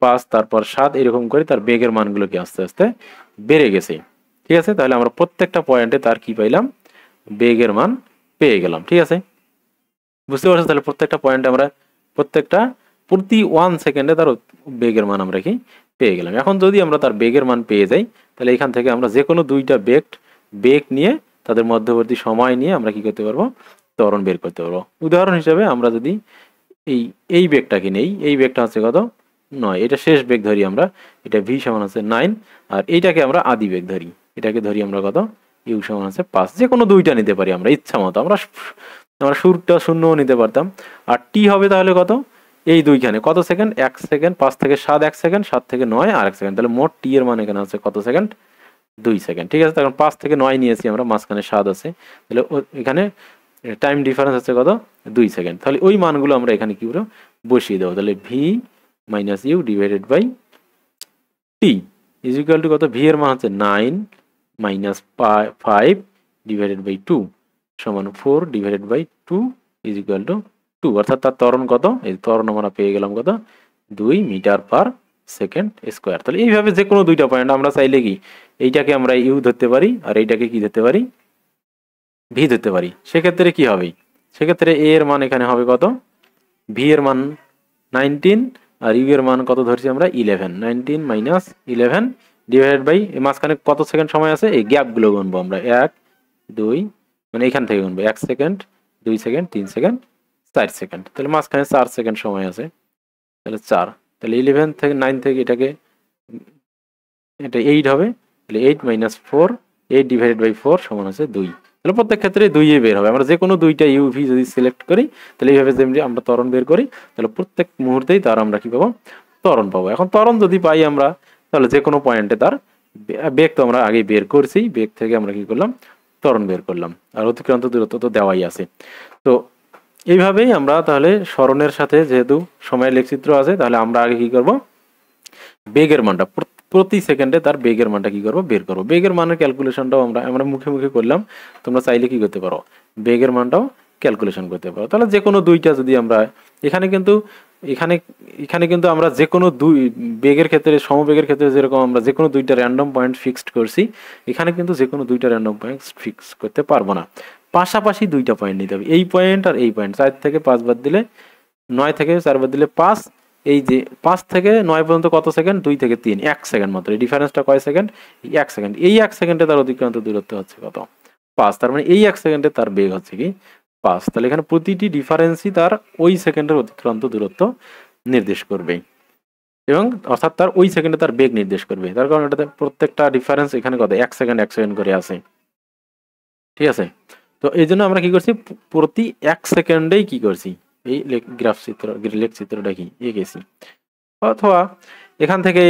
A: 5, তারপর 7, এরকম করে তার বেগের মানগুলো কি আস্তে আস্তে বেড়ে গেছে। ঠিক আছে, তাহলে আমরা প্রত্যেকটা পয়েন্টে তার কি পাইলাম? বেগের মান পেয়ে গেলাম। ঠিক আছে, বুঝতে পারছো? তাহলে প্রত্যেকটা পয়েন্টে আমরা প্রত্যেকটা প্রতি 1 সেকেন্ডে তার বেগের মান আমরা কি পেয়ে গেলাম। এখন যদি আমরা তার বেগের মান পেয়ে যাই, তাহলে এখান থেকে আমরা যে কোনো দুইটা বেগ নিয়ে তাদের মধ্যবর্তী সময় নিয়ে আমরা কি করতে পারবো? ত্বরণ বের করতে পারবো। উদাহরণ হিসেবে আমরা যদি এই বেগটাকে নেই, এই বেগটা হচ্ছে কত? 9। এটা শেষ বেগ ধরি আমরা, এটা ভি সমান আছে 9। আর এইটাকে আমরা আদি বেগ ধরি, এটাকে ধরি আমরা কত? ইউ সমান আছে 5। যে কোনো দুইটা নিতে পারি আমরা ইচ্ছা মতো। আমরা শুরুটা 0 নিতে পারতাম। আর টি হবে তাহলে কত? এই দুইখানে কত সেকেন্ড? 1 সেকেন্ড। 5 থেকে 7 1 সেকেন্ড, 7 থেকে 9 আর 1 সেকেন্ড। তাহলে মোট টি এর মান এখানে আছে কত সেকেন্ড? 2 সেকেন্ড। ঠিক আছে, তখন 5 থেকে 9 নিয়েছি আমরা, মাঝখানে 7 আছে, তাহলে এখানে টাইম ডিফারেন্স হচ্ছে কত? 2 সেকেন্ড। তাহলে ওই মানগুলো আমরা এখানে কি করে বসিয়ে দেবো? তাহলে V minus U divided by T is equal to কত? ভি এর মান হচ্ছে 9 মাইনাস 5 ডিভাইডেড বাই 2 সমান 4 divided by 2 is equal to 2। অর্থাৎ তার ত্বরণ কত? এই ত্বরণ আমরা পেয়ে গেলাম কত? 2 মিটার পার সেকেন্ড স্কোয়ার। তাহলে এইভাবে যে কোনো দুইটা পয়েন্ট আমরা চাইলে কি এইটাকে আমরা ইউ ধরতে পারি আর এইটাকে কি ধরতে পারি? ভি ধরতে পারি। সেক্ষেত্রে কি হবে? সেক্ষেত্রে এ এর মান এখানে হবে কত? ভি এর মান 19 আর ইউ এর মান কত ধরছি আমরা? 11। 19 মাইনাস 11 ডিভাইডেড বাই মাঝখানে কত সেকেন্ড সময় আছে? এই গ্যাপগুলো গুনবো আমরা, 1 2, মানে এখান থেকে গুনবো 1 সেকেন্ড 2 সেকেন্ড 3 সেকেন্ড 4 সেকেন্ড। তাহলে মাঝখানে 4 সেকেন্ড সময় আছে, তাহলে 4। তাহলে 11 থেকে 9 থেকে এটাকে এটা 8 হবে, তাহলে 8 মাইনাস 4, 8 ডিভাইডেড বাই 4 সমান আছে 2। তাহলে প্রত্যেক ক্ষেত্রে 2 বের হবে। আমরা যে কোনো দুইটা ইউভি যদি সিলেক্ট করি, তাহলে এইভাবে যেমনি আমরা ত্বরণ বের করি, তাহলে প্রত্যেক মুহূর্তেই তার আমরা কি পাবো? ত্বরণ পাবো। এখন ত্বরণ যদি পাই আমরা, তাহলে যে কোনো পয়েন্টে তার বেগ তো আমরা আগে বের করছি, বেগ থেকে আমরা কি করলাম? ত্বরণ বের করলাম। আর অতিক্রান্ত দূরত্ব তো দেওয়াই আছে। তো এইভাবেই আমরা তাহলে সরণের সাথে যেহেতু সময়ের লেখচিত্র আছে, তাহলে আমরা আগে কি করব? বেগের মানটা প্রতি সেকেন্ডে তার বেগের মানটা কি করব? বের করব। বেগের মানের ক্যালকুলেশনটাও আমরা মুখে মুখে করলাম। তোমরা চাইলে কি করতে পারো? বেগের মানটাও ক্যালকুলেশন করতে পারো। তাহলে যে কোনো দুইটা যদি আমরা এখানে কিন্তু এখানে কিন্তু আমরা যে কোনো দুই বেগের ক্ষেত্রে, সমবেগের ক্ষেত্রে যেরকম আমরা যে কোনো দুইটা র্যান্ডম পয়েন্ট ফিক্সড করছি, এখানে কিন্তু যে কোনো দুইটা র্যান্ডম পয়েন্ট ফিক্স করতে পারবো না। পাশাপাশি দুইটা পয়েন্ট নিতে হবে, এই পয়েন্ট আর এই পয়েন্ট। 4 থেকে 5 বাদ দিলে 9 থেকে 4 বাদ দিলে 5। এই যে 5 থেকে 9 পর্যন্ত কত সেকেন্ড? 2 থেকে 3, 1 সেকেন্ড মাত্র। এই ডিফারেন্সটা কয় সেকেন্ড? 1 সেকেন্ড। এই 1 সেকেন্ডে তার অতিক্রান্ত দূরত্ব হচ্ছে কত? 5। তার মানে এই 1 সেকেন্ডে তার বেগ হচ্ছে কি 5। তাহলে এখানে প্রতিটি ডিফারেন্সই তার ওই সেকেন্ডের অতিক্রান্ত দূরত্ব নির্দেশ করবে, এবং অর্থাৎ তার ওই সেকেন্ডে তার বেগ নির্দেশ করবে। তার কারণ এটাতে প্রত্যেকটা ডিফারেন্স এখানে কত? 1 সেকেন্ড 1 সেকেন্ড করে আছে। ঠিক আছে, তো এই জন্য আমরা কি করছি? প্রতি 1 সেকেন্ডেই কি করছি? এই লেখ চিত্রটা কি এঁকেছি। অথবা এখান থেকে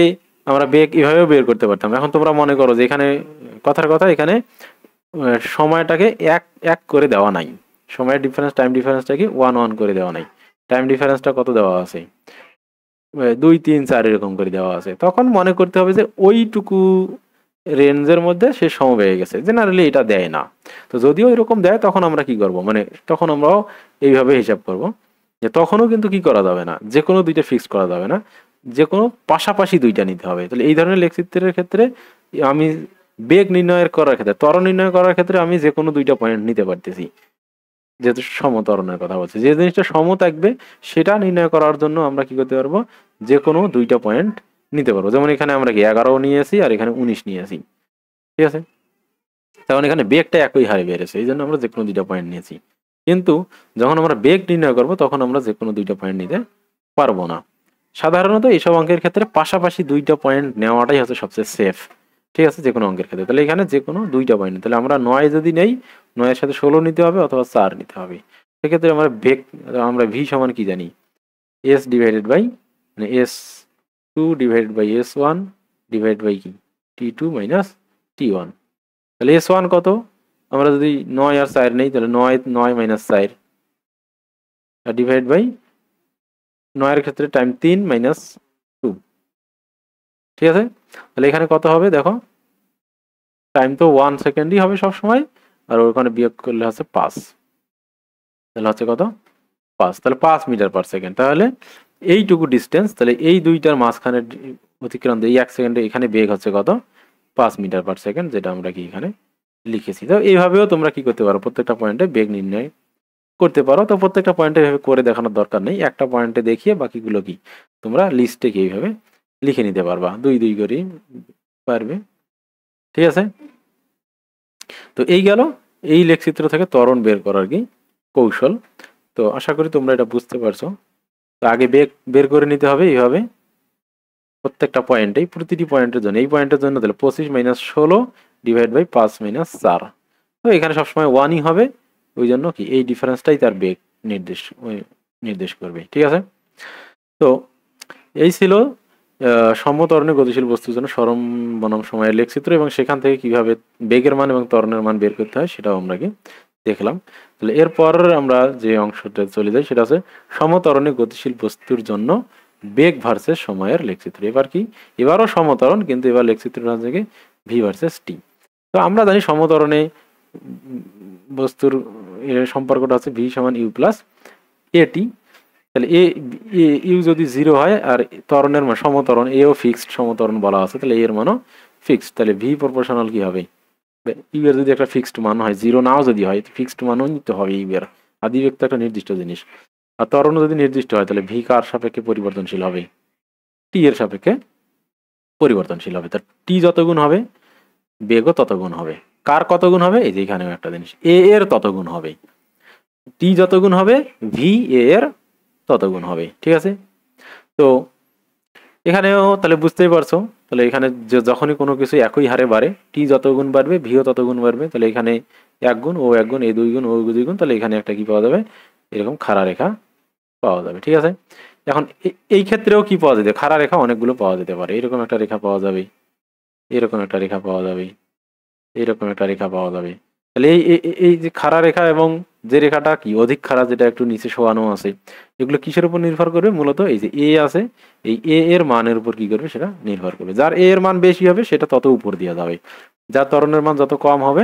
A: আমরা বেগ এভাবেও বের করতে পারতাম। এখন তোমরা মনে করো যে এখানে কথার কথা, এখানে সময়টাকে এক এক করে দেওয়া নাই, সময়ের ডিফারেন্স, টাইম ডিফারেন্সটা কি 1 1 করে দেওয়া নাই। টাইম ডিফারেন্সটা কত দেওয়া আছে? 2 3 4 এরকম করে দেওয়া আছে। তখন মনে করতে হবে যে ওইটুকু রেঞ্জের মধ্যে সে সমবেগে গেছে, জেনারেলি এটা দেয় না। তো যদিও এরকম দেয় তখন আমরা কি করব, মানে তখন আমরাও এইভাবে হিসাব করব যে তখনও কিন্তু কি করা যাবে না, যে কোনো দুইটা ফিক্স করা যাবে না, যে কোনো পাশাপাশি দুইটা নিতে হবে। তাহলে এই ধরনের লেখচিত্রের ক্ষেত্রে আমি বেগ নির্ণয়ের করার ক্ষেত্রে, ত্বরণ নির্ণয় করার ক্ষেত্রে আমি যে কোনো দুইটা পয়েন্ট নিতে পারতেছি, যেহেতু সমত্বরণের কথা বলছি। যে জিনিসটা সম থাকবে সেটা নির্ণয় করার জন্য আমরা কি করতে পারবো, যে কোনো দুইটা পয়েন্ট নিতে পারবো। যেমন এখানে আমরা কি 11 নিয়েছি আর এখানে 19 নিয়েছি, ঠিক আছে। তখন এখানে বেগটা একই হারে বেড়েছে, এই জন্য আমরা যে কোনো দুইটা পয়েন্ট নিয়েছি। কিন্তু যখন আমরা বেগ নির্ণয় করব তখন আমরা যে কোনো দুইটা পয়েন্ট নিতে পারবো না। সাধারণত এইসব অঙ্কের ক্ষেত্রে পাশাপাশি দুইটা পয়েন্ট নেওয়াটাই হচ্ছে সবচেয়ে সেফ, ঠিক আছে, যে কোনো অঙ্কের ক্ষেত্রে। তাহলে এখানে যে কোনো দুইটা পয়েন্ট, তাহলে আমরা 9 যদি নেই, 9-এর সাথে 16 নিতে হবে অথবা 4 নিতে হবে। সেক্ষেত্রে আমরা বেগ, আমরা ভি সমান কি জানি, এস ডিভাইডেড বাই, মানে S2 divided by S1 divide by কি T2 মাইনাস T1। তাহলে S1 কত, আমরা যদি 9 আর 4 নেই তাহলে 9 মাইনাস 4 ডিভাইড বাই 9 এর ক্ষেত্রে টাইম 3 মাইনাস 2, ঠিক আছে। তাহলে এখানে কত হবে দেখো, টাইম তো 1 সেকেন্ডই হবে সব সময়, আর ওখানে বিয়োগ করলে হচ্ছে 5, তাহলে হচ্ছে কত 5, তাহলে 5 মিটার পার সেকেন্ড। তাহলে এইটুকু ডিস্টেন্স, তাহলে এই দুইটার মাঝখানে অতিক্রান্ত এই 1 সেকেন্ডে এখানে বেগ হচ্ছে কত 5 মিটার পার সেকেন্ড, যেটা আমরা কি এখানে লিখেছি। তো এইভাবেও তোমরা কি করতে পারো, প্রত্যেকটা পয়েন্টে বেগ নির্ণয় করতে পারো। তো প্রত্যেকটা পয়েন্টে এভাবে করে দেখানোর দরকার নেই, একটা পয়েন্টে দেখিয়ে বাকিগুলো কি তোমরা লিস্টে কি এইভাবে লিখে নিতে পারবা, 2 করেই পারবে, ঠিক আছে। তো এই গেল এই লেখচিত্র থেকে ত্বরণ বের করার কি কৌশল। তো আশা করি তোমরা এটা বুঝতে পারছো। তো আগে বেগ বের করে নিতে হবে এইভাবে প্রত্যেকটা পয়েন্টেই, প্রতিটি পয়েন্টের জন্য। এই পয়েন্টের জন্য তাহলে 25 মাইনাস 16 ডিভাইড বাই 5 মাইনাস 4। তো এখানে সবসময় 1ই হবে, ওই জন্য কি এই ডিফারেন্সটাই তার বেগ নির্দেশ করবে, ঠিক আছে। তো এই ছিল সমত্বরণে গতিশীল বস্তুর জন্য সরণ বনাম সময়ের লেখচিত্র, এবং সেখান থেকে কিভাবে বেগের মান এবং ত্বরণের মান বের করতে হয় সেটাও আমরা কি দেখলাম। তাহলে এরপর আমরা যে অংশটা চলে যাই সেটা হচ্ছে সমত্বরণে গতিশীল বস্তুর জন্য বেগ ভার্সেস সময়ের লেখচিত্র। এবার কি, এবারও সমত্বরণ, কিন্তু এবার লেখচিত্রটা হচ্ছে কি ভি ভার্সেস টি। তো আমরা জানি সমত্বরণে বস্তুর সম্পর্কটা হচ্ছে ভি সমান ইউ প্লাস এটি। তাহলে ইউ যদি 0 হয় আর ত্বরণের মান সমত্বরণ এও ফিক্সড সমত্বরণ বলা আছে, তাহলে এর মানও ফিক্সড, তাহলে ভি প্রপোর্শনাল কি হবে, ইউ এর যদি একটা ফিক্সড মান হয়, 0 নাও যদি হয়, ফিক্সড মানও নিতে হবে ইউ এর। আদিবেগ তো একটা নির্দিষ্ট জিনিস, আর ত্বরণও যদি নির্দিষ্ট হয় তাহলে ভি কার সাপেক্ষে পরিবর্তনশীল হবে, টি এর সাপেক্ষে পরিবর্তনশীল হবে। তার টি যত গুণ হবে বেগও তত গুণ হবে। কার কত গুণ হবে, এই যে এখানেও একটা জিনিস, এ এর তত গুণ হবে। টি যত গুণ হবে ভি এ এর তত গুণ হবে, ঠিক আছে। তো এখানেও তাহলে বুঝতেই পারছো, তাহলে এখানে যখনই কোনো কিছু একই হারে বাড়ে, টি যত গুণ বাড়বে ভিও তত গুণ বাড়বে। তাহলে এখানে 1 গুণ, ও 1 গুণ, এ 2 গুণ, ও 2 গুণ, তাহলে এখানে একটা কি পাওয়া যাবে, এরকম খাড়া রেখা পাওয়া যাবে, ঠিক আছে। এখন এই ক্ষেত্রেও কি পাওয়া যেতে, খাড়া রেখা অনেকগুলো পাওয়া যেতে পারে। এরকম একটা রেখা পাওয়া যাবে, এরকম একটা রেখা পাওয়া যাবে, এরকম একটা রেখা পাওয়া যাবে। তাহলে এই যে খাড়া রেখা এবং যে রেখাটা কি অধিক খাড়া, যেটা একটু নিচে শোয়ানো আছে, এগুলো কিসের উপর নির্ভর করবে, মূলত এই যে এ আছে, এই এ এর মানের উপর কি করবে সেটা নির্ভর করবে। যার এ এর মান বেশি হবে সেটা তত উপর দিয়ে যাবে, যার ত্বরণের মান যত কম হবে,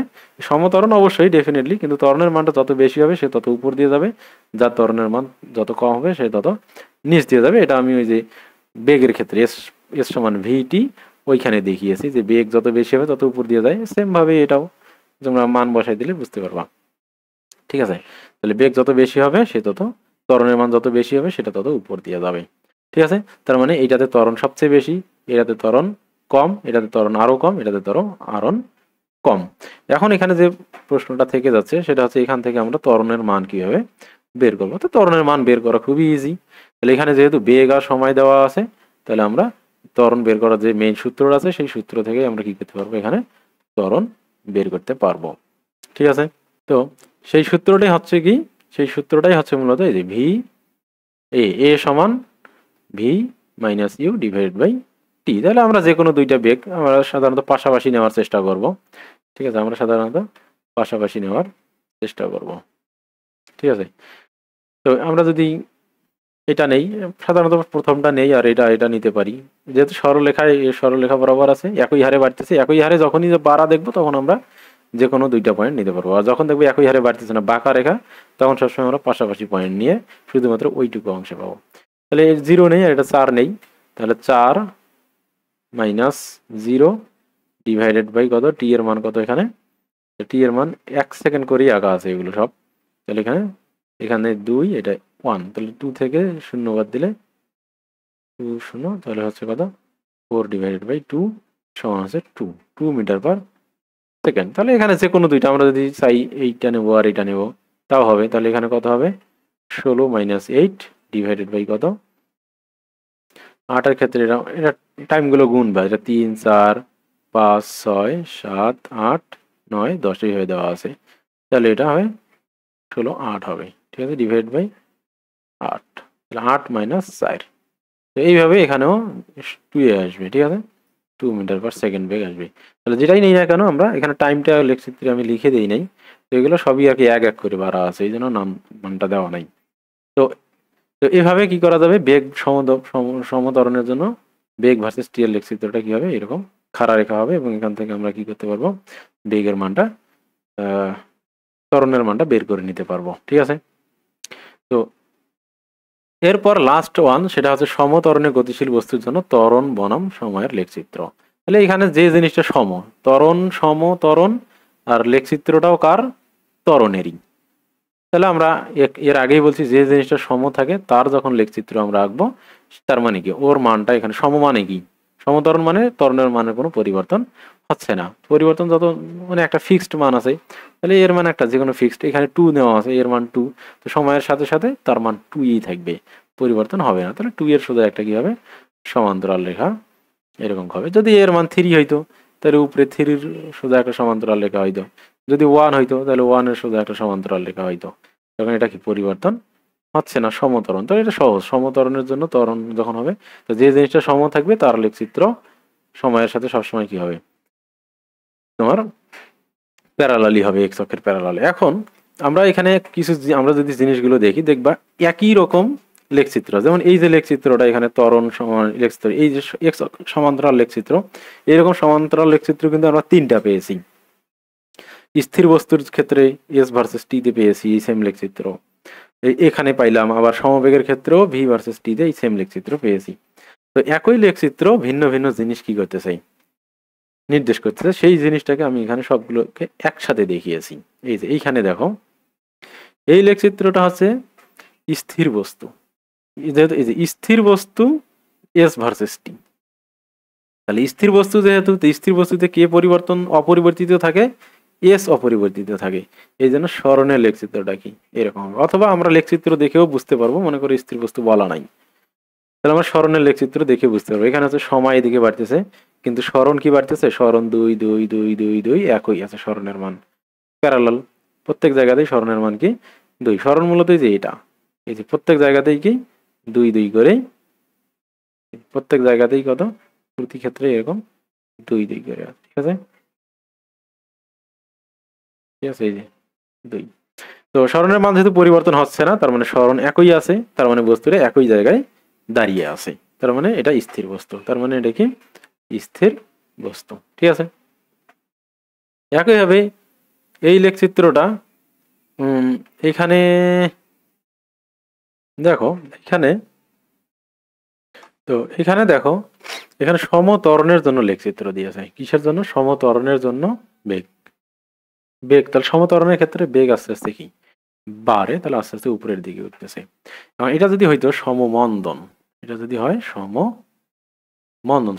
A: সমত্বরণ অবশ্যই ডেফিনেটলি, কিন্তু ত্বরণের মানটা যত বেশি হবে সে তত উপর দিয়ে যাবে, যার ত্বরণের মান যত কম হবে সে তত নিচ দিয়ে যাবে। এটা আমি ওই যে বেগের ক্ষেত্রে এস এস সমান ভিটি ওইখানে দেখিয়েছি, যে বেগ যত বেশি হবে তত উপর দিয়ে যায়। সেম ভাবে এটাও তোমরা মান বসাই দিলে বুঝতে পারবা, ঠিক আছে। তাহলে বেগ যত বেশি হবে সে তত, ত্বরণের মান যত বেশি হবে সেটা তত উপর দিয়ে যাবে, ঠিক আছে। তার মানে এইটাতে ত্বরণ সবচেয়ে বেশি, এটাতে ত্বরণ কম, এটাতে ত্বরণ আরো কম, এটাতে ত্বরণ আরো কম। এখন এখানে যে প্রশ্নটা থেকে যাচ্ছে সেটা হচ্ছে এখান থেকে আমরা ত্বরণের মান কিভাবে বের করবো। তো ত্বরণের মান বের করা খুবই ইজি। তাহলে এখানে যেহেতু বেগ আর সময় দেওয়া আছে, তাহলে আমরা ত্বরণ বের করার যে মেইন সূত্র আছে সেই সূত্র থেকে আমরা কি করতে পারবো, এখানে ত্বরণ বের করতে পারবো, ঠিক আছে। তো সেই সূত্রটাই হচ্ছে কি, সেই সূত্রটাই হচ্ছে মূলত এই যে ভি এ সমান v minus u divide by t. তাহলে আমরা যে কোনো দুইটা বেগ আমরা সাধারণত পাশাপাশি নেওয়ার চেষ্টা করব, ঠিক আছে। আমরা সাধারণত পাশাপাশি নেওয়ার চেষ্টা করব, ঠিক আছে। তো আমরা যদি এটা নেই, সাধারণত প্রথমটা নেই, আর এটা এটা নিতে পারি। যেহেতু সরলরেখায় সরলরেখা বরাবর আছে, একই হারে বাড়তেছে, একই হারে যখনই বাড়া দেখবো তখন আমরা যে কোনো দুইটা পয়েন্ট নিতে পারবো। আর যখন দেখবো একই হারে বাড়তেছে না, বাঁকা রেখা, তখন সবসময় আমরা পাশাপাশি পয়েন্ট নিয়ে শুধুমাত্র ওইটুকু অংশে পাবো। তাহলে এর 0 নেই আর এটা 4 নেই, তাহলে 4 মাইনাস 0 ডিভাইডেড বাই কত, টি এর মান কত এখানে, টি এর মান 1 সেকেন্ড করেই আঁকা আছে এগুলো সব। তাহলে এখানে এখানে 2, এটা 1, তাহলে 2 থেকে 0 বাদ দিলে 2 0, তাহলে হচ্ছে কত, 4 ডিভাইডেড বাই 2 সমান হচ্ছে 2 মিটার পার সেকেন্ড। তাহলে এখানে যে কোনো দুইটা আমরা যদি চাই, এইটা নেবো আর এইটা নেবো তাও হবে। তাহলে এখানে কত হবে, 16 মাইনাস 8 ডিভাইডেড বাই কত, 8 এর ক্ষেত্রে এটা এটা টাইমগুলো গুণ বা এটা 3 4 5 6 7 8 9 10 এইভাবে দেওয়া আছে। তাহলে এটা হবে 16 8 হবে, ঠিক আছে, ডিভাইড বাই 8, তাহলে 8 মাইনাস 4। তো এইভাবে এখানেও 2 এ আসবে, ঠিক আছে, 2 মিটার পার সেকেন্ড বেগ আসবে। তাহলে যেটাই নেই না কেন, আমরা এখানে টাইমটা লেখচিত্রে আমি লিখে দিই নাই, তো এগুলো সবই আর কি এক এক করে বাড়া আছে, এই জন্য মানটা দেওয়া নাই। তো তো এভাবে কি করা যাবে, বেগ সমতরণের জন্য বেগ ভার্সেস টি এর লেখচিত্রটা কি হবে, এরকম খাড়া রেখা হবে, এবং এখান থেকে আমরা কি করতে পারবো, বেগের মানটা, ত্বরণের মানটা বের করে নিতে পারবো, ঠিক আছে। তো এরপর লাস্ট ওয়ান, সেটা হচ্ছে সমতরণে গতিশীল বস্তুর জন্য ত্বরণ বনাম সময়ের লেখচিত্র। তাহলে এখানে যে জিনিসটা সমতরণ, আর লেখচিত্রটাও কার, ত্বরণেরই। তাহলে আমরা এর আগেই বলছি, যে জিনিসটা সম থাকে তার যখন লেখচিত্র আমরা আঁকবো, তার মানে কি, ওর মানটা এখানে সম মানে কি, সমতরণ মানে ত্বরণের মানের কোনো পরিবর্তন হচ্ছে না, পরিবর্তন যত মানে একটা ফিক্সড মান আছে, তাহলে এর মান একটা যে কোনো ফিক্সড, এখানে 2 নেওয়া আছে, এর মান 2, তো সময়ের সাথে সাথে তার মান 2ই থাকবে, পরিবর্তন হবে না। তাহলে 2 এর সোজা একটা কি হবে, সমান্তরাল রেখা এরকম হবে। যদি এর মান 3 হইতো, তাহলে উপরে 3-র সোজা একটা সমান্তরাল রেখা হইতো। যদি 1 হইতো, তাহলে 1 এর সোজা একটা সমান্তরাল রেখা হইতো। তখন এটা কি পরিবর্তন হচ্ছে না, সমতরণ। তো এটা সহজ, সমতরণের জন্য ত্বরণ যখন হবে, তো যে জিনিসটা সম থাকবে তার লেখচিত্র সময়ের সাথে সবসময় কি হবে, তোমার প্যারালালি হবে, এক্স অক্ষের প্যারালালে। এখন আমরা এখানে কিছু আমরা যদি জিনিসগুলো দেখি, দেখবা একই রকম লেখচিত্র, যেমন এই যে লেখচিত্রটা এখানে ত্বরণ সমান লেখচিত্র, এই যে এক্স সমান্তরাল লেখচিত্র, এইরকম সমান্তরাল লেখচিত্র কিন্তু আমরা 3টা পেয়েছি। স্থির বস্তুর ক্ষেত্রে এস ভার্সেস টি তে পেয়েছি এই সেম লেখচিত্র, এখানে পাইলাম, আবার সমবেগের ক্ষেত্রেও ভি ভার্সেস টি তে এই সেম লেখচিত্র পেয়েছি। তো একই লেখচিত্র ভিন্ন ভিন্ন জিনিস কি করতে চাই, নির্দেশ করতেছে, সেই জিনিসটাকে আমি এখানে সবগুলোকে একসাথে দেখিয়েছি। এই যে এইখানে দেখো, এই লেখচিত্রটা হচ্ছে স্থির বস্তু, যেহেতু এই যে স্থির বস্তু এস ভার্সেস টি, তাহলে স্থির বস্তু যেহেতু, স্থির বস্তুতে কে পরিবর্তন অপরিবর্তিত থাকে, এস অপরিবর্তিত থাকে, এই জন্য স্মরণের লেখচিত্রটা কি এরকম হবে। অথবা আমরা লেখচিত্র দেখেও বুঝতে পারবো, মনে করি স্থির বস্তু বলা নাই, তাহলে আমরা স্মরণের লেখচিত্র দেখে বুঝতে পারবো। এখানে হচ্ছে সময় এদিকে বাড়তেছে, কিন্তু স্মরণ কি বাড়তেছে, স্মরণ 2 2 2 2 2 একই আছে, স্মরণের মান প্যারালাল, প্রত্যেক জায়গাতেই স্মরণের মান কি 2। স্মরণ মূলত এই যে এটা, এই যে প্রত্যেক জায়গাতেই কি 2 2 করে, প্রত্যেক জায়গাতেই কত, প্রতি ক্ষেত্রে এরকম 2 2 করে আছে, ঠিক আছে, ঠিক আছে, এই যে 2। তো স্মরণের মান যেহেতু পরিবর্তন হচ্ছে না, তার মানে স্মরণ একই আছে, তার মানে বস্তুটা একই জায়গায় দাঁড়িয়ে আছে, তার মানে এটা স্থির বস্তু, তার মানে এটা কি স্থির বস্তু, ঠিক আছে। একইভাবে এই লেখচিত্রটা এখানে দেখো, এখানে তো এখানে দেখো, এখানে সমত্বরণের জন্য লেখচিত্র দিয়েছে, কিসের জন্য, সমত্বরণের জন্য বেগ, তাহলে সমত্বরণের ক্ষেত্রে বেগ আস্তে আস্তে কি বাড়ে, তাহলে আস্তে আস্তে উপরের দিকে উঠতেছে। এবং এটা যদি হইতো সমমন্দন, এটা যদি হয়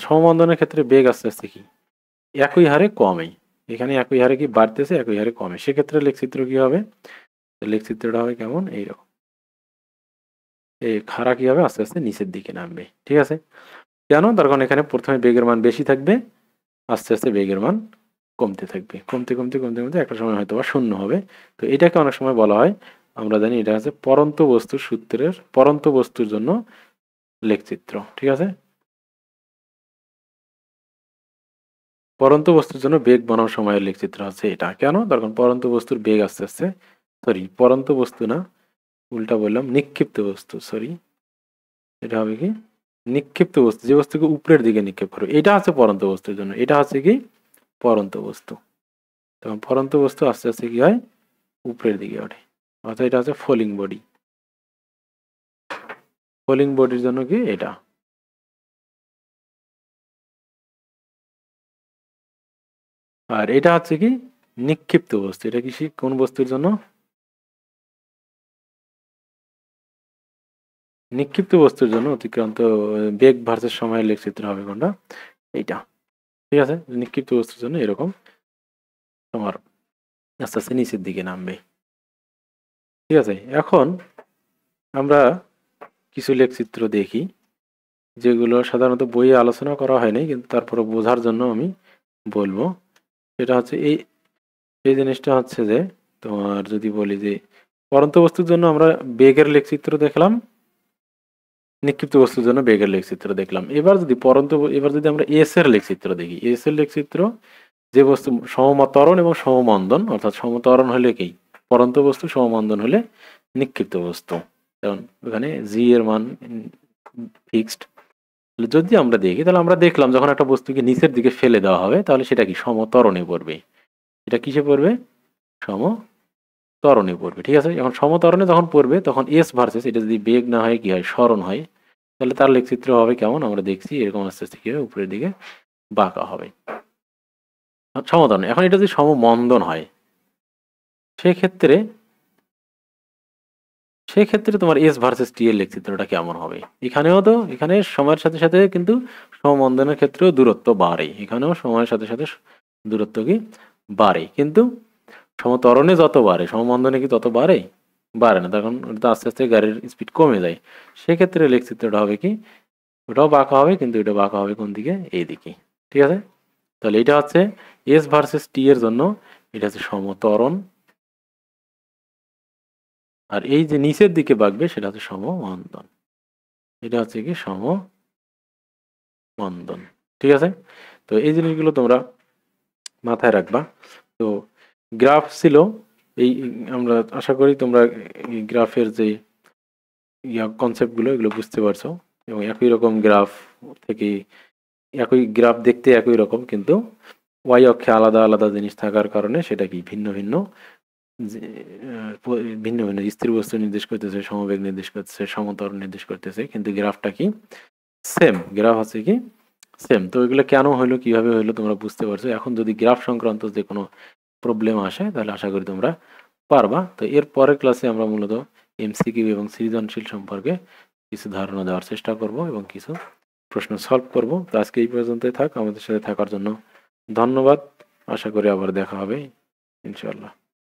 A: সমমন্দনের ক্ষেত্রে বেগ আস্তে আস্তে কি একই হারে কমে, এখানে একই হারে কি বাড়তেছে, একই হারে কমে, সেক্ষেত্রে লেখচিত্র কি হবে, লেখচিত্রটা হবে কেমন, এইরকম, এই খাড়া কি হবে, আস্তে আস্তে নিচের দিকে নামবে, ঠিক আছে। কেন, তার কারণ এখানে প্রথমে বেগের মান বেশি থাকবে, আস্তে আস্তে বেগের মান কমতে থাকবে, কমতে কমতে কমতে কমতে একটা সময় হয়তো বা শূন্য হবে। তো এটাকে অনেক সময় বলা হয়, আমরা জানি এটা হচ্ছে পরন্ত বস্তুর সূত্রের, পরন্ত বস্তুর জন্য লেখচিত্র, ঠিক আছে। পরন্ত বস্তুর জন্য বেগ বনাম সময়ের লেখচিত্র হচ্ছে এটা। কেন, তার কারণ পরন্ত বস্তুর বেগ আস্তে আস্তে, সরি পরন্ত বস্তু না, উল্টা বললাম, নিক্ষিপ্ত বস্তু, সরি এটা হবে কি নিক্ষিপ্ত বস্তু, যে বস্তুকে উপরের দিকে নিক্ষেপ করবে। এটা হচ্ছে পরন্ত বস্তুর জন্য, এটা হচ্ছে কি পরন্ত বস্তু। তখন পরন্ত বস্তু আস্তে আস্তে কি হয় উপরের দিকে ওঠে, অর্থাৎ এটা হচ্ছে ফলিং বডি। ফলিং বডির জন্য কি এটা। আর এটা হচ্ছে কি নিক্ষিপ্ত বস্তু, এটা কি কোন বস্তুর জন্য, নিক্ষিপ্ত বস্তুর জন্য। অতিক্রান্ত বেগ ভার্সেস সময়ের লেখচিত্র হবে কোনটা, এইটা। ঠিক আছে, নিক্ষিপ্ত বস্তুর জন্য এরকম তোমার আস্তে আস্তে নিচের দিকে নামবে। ঠিক আছে, এখন আমরা কিছু লেখচিত্র দেখি যেগুলো সাধারণত বইয়ে আলোচনা করা হয়নি, কিন্তু তারপরে বোঝার জন্য আমি বলবো। সেটা হচ্ছে এই এই জিনিসটা হচ্ছে যে তোমার যদি বলি যে পরন্ত বস্তুর জন্য আমরা বেগের লেখচিত্র দেখলাম, নিক্ষিপ্ত বস্তুর জন্য বেগের লেখচিত্র দেখলাম। এবার যদি আমরা এস এর লেখচিত্র দেখি, এস এর লেখচিত্র যে বস্তু সমত্বরণ এবং সমমন্দন, অর্থাৎ সমত্বরণ হলে কি পরন্ত বস্তু, সমমন্দন হলে নিক্ষিপ্ত বস্তু। যেমন ওখানে জি এর মান ফিক্সড। যদি আমরা দেখি তাহলে আমরা দেখলাম যখন একটা বস্তুকে নিচের দিকে ফেলে দেওয়া হবে তাহলে সেটা কি সমত্বরণে পড়বে। এটা কিসে পড়বে, সমত্বরণে পড়বে। ঠিক আছে, এখন সমত্বরণে যখন পড়বে তখন এস ভার্সেস, এটা যদি বেগ না হয় কি হয় সরণ হয়, তাহলে তার লেখচিত্র হবে কেমন আমরা দেখছি এরকম আস্তে আস্তে কি হবে উপরের দিকে বাঁকা হবে সমত্বরণ। এখন এটা যদি সমমন্দন হয় সেক্ষেত্রে সেক্ষেত্রে তোমার এস ভার্সেস টি এর লেখচিত্রটা কেমন হবে। এখানেও তো এখানে সময়ের সাথে সাথে কিন্তু সমমন্দনের ক্ষেত্রেও দূরত্ব বাড়ে, এখানেও সময়ের সাথে সাথে দূরত্ব কি বাড়ে, কিন্তু সমত্বরণে যত বাড়ে সমমন্দনে কি তত বাড়ে, বাড়ে না। তখন ওটা আস্তে আস্তে গাড়ির স্পিড কমে যায়। সেক্ষেত্রে লেখচিত্রটা হবে কি ওটাও বাঁকা হবে, কিন্তু এটা বাঁকা হবে কোন দিকে, এই দিকে। ঠিক আছে, তাহলে এটা হচ্ছে এস ভার্সেস টি এর জন্য এটা হচ্ছে সমত্বরণ, আর এই যে নিচের দিকে বাঁকবে সেটা হচ্ছে সমমন্দন। এটা হচ্ছে কি সমমন্দন। ঠিক আছে, তো এই জিনিসগুলো তোমরা মাথায় রাখবা। তো গ্রাফ ছিল এই, আমরা আশা করি তোমরা এই গ্রাফের যে কনসেপ্টগুলো এগুলো বুঝতে পারছো, এবং একই রকম গ্রাফ থেকে একই গ্রাফ দেখতে একই রকম, কিন্তু ওয়াই অক্ষে আলাদা আলাদা জিনিস থাকার কারণে সেটা কি ভিন্ন ভিন্ন ভিন্ন ভিন্ন স্থির বস্তু নির্দেশ করতেছে, সমবেগ নির্দেশ করতেছে, সমতল নির্দেশ করতেছে, কিন্তু গ্রাফটা কি সেম, গ্রাফ হচ্ছে কি সেম। তো এগুলো কেন হইলো কিভাবে হইলো তোমরা বুঝতে পারছো। এখন যদি গ্রাফ সংক্রান্ত যে কোনো প্রবলেম আসে তাহলে আশা করি তোমরা পারবা। তো এর পরের ক্লাসে আমরা মূলত এমসিকিউ এবং সৃজনশীল সম্পর্কে কিছু ধারণা দেওয়ার চেষ্টা করব এবং কিছু প্রশ্ন সলভ করব। তো আজকে এই পর্যন্তই থাক, আমাদের সাথে থাকার জন্য ধন্যবাদ। আশা করি আবার দেখা হবে ইনশাআল্লাহ।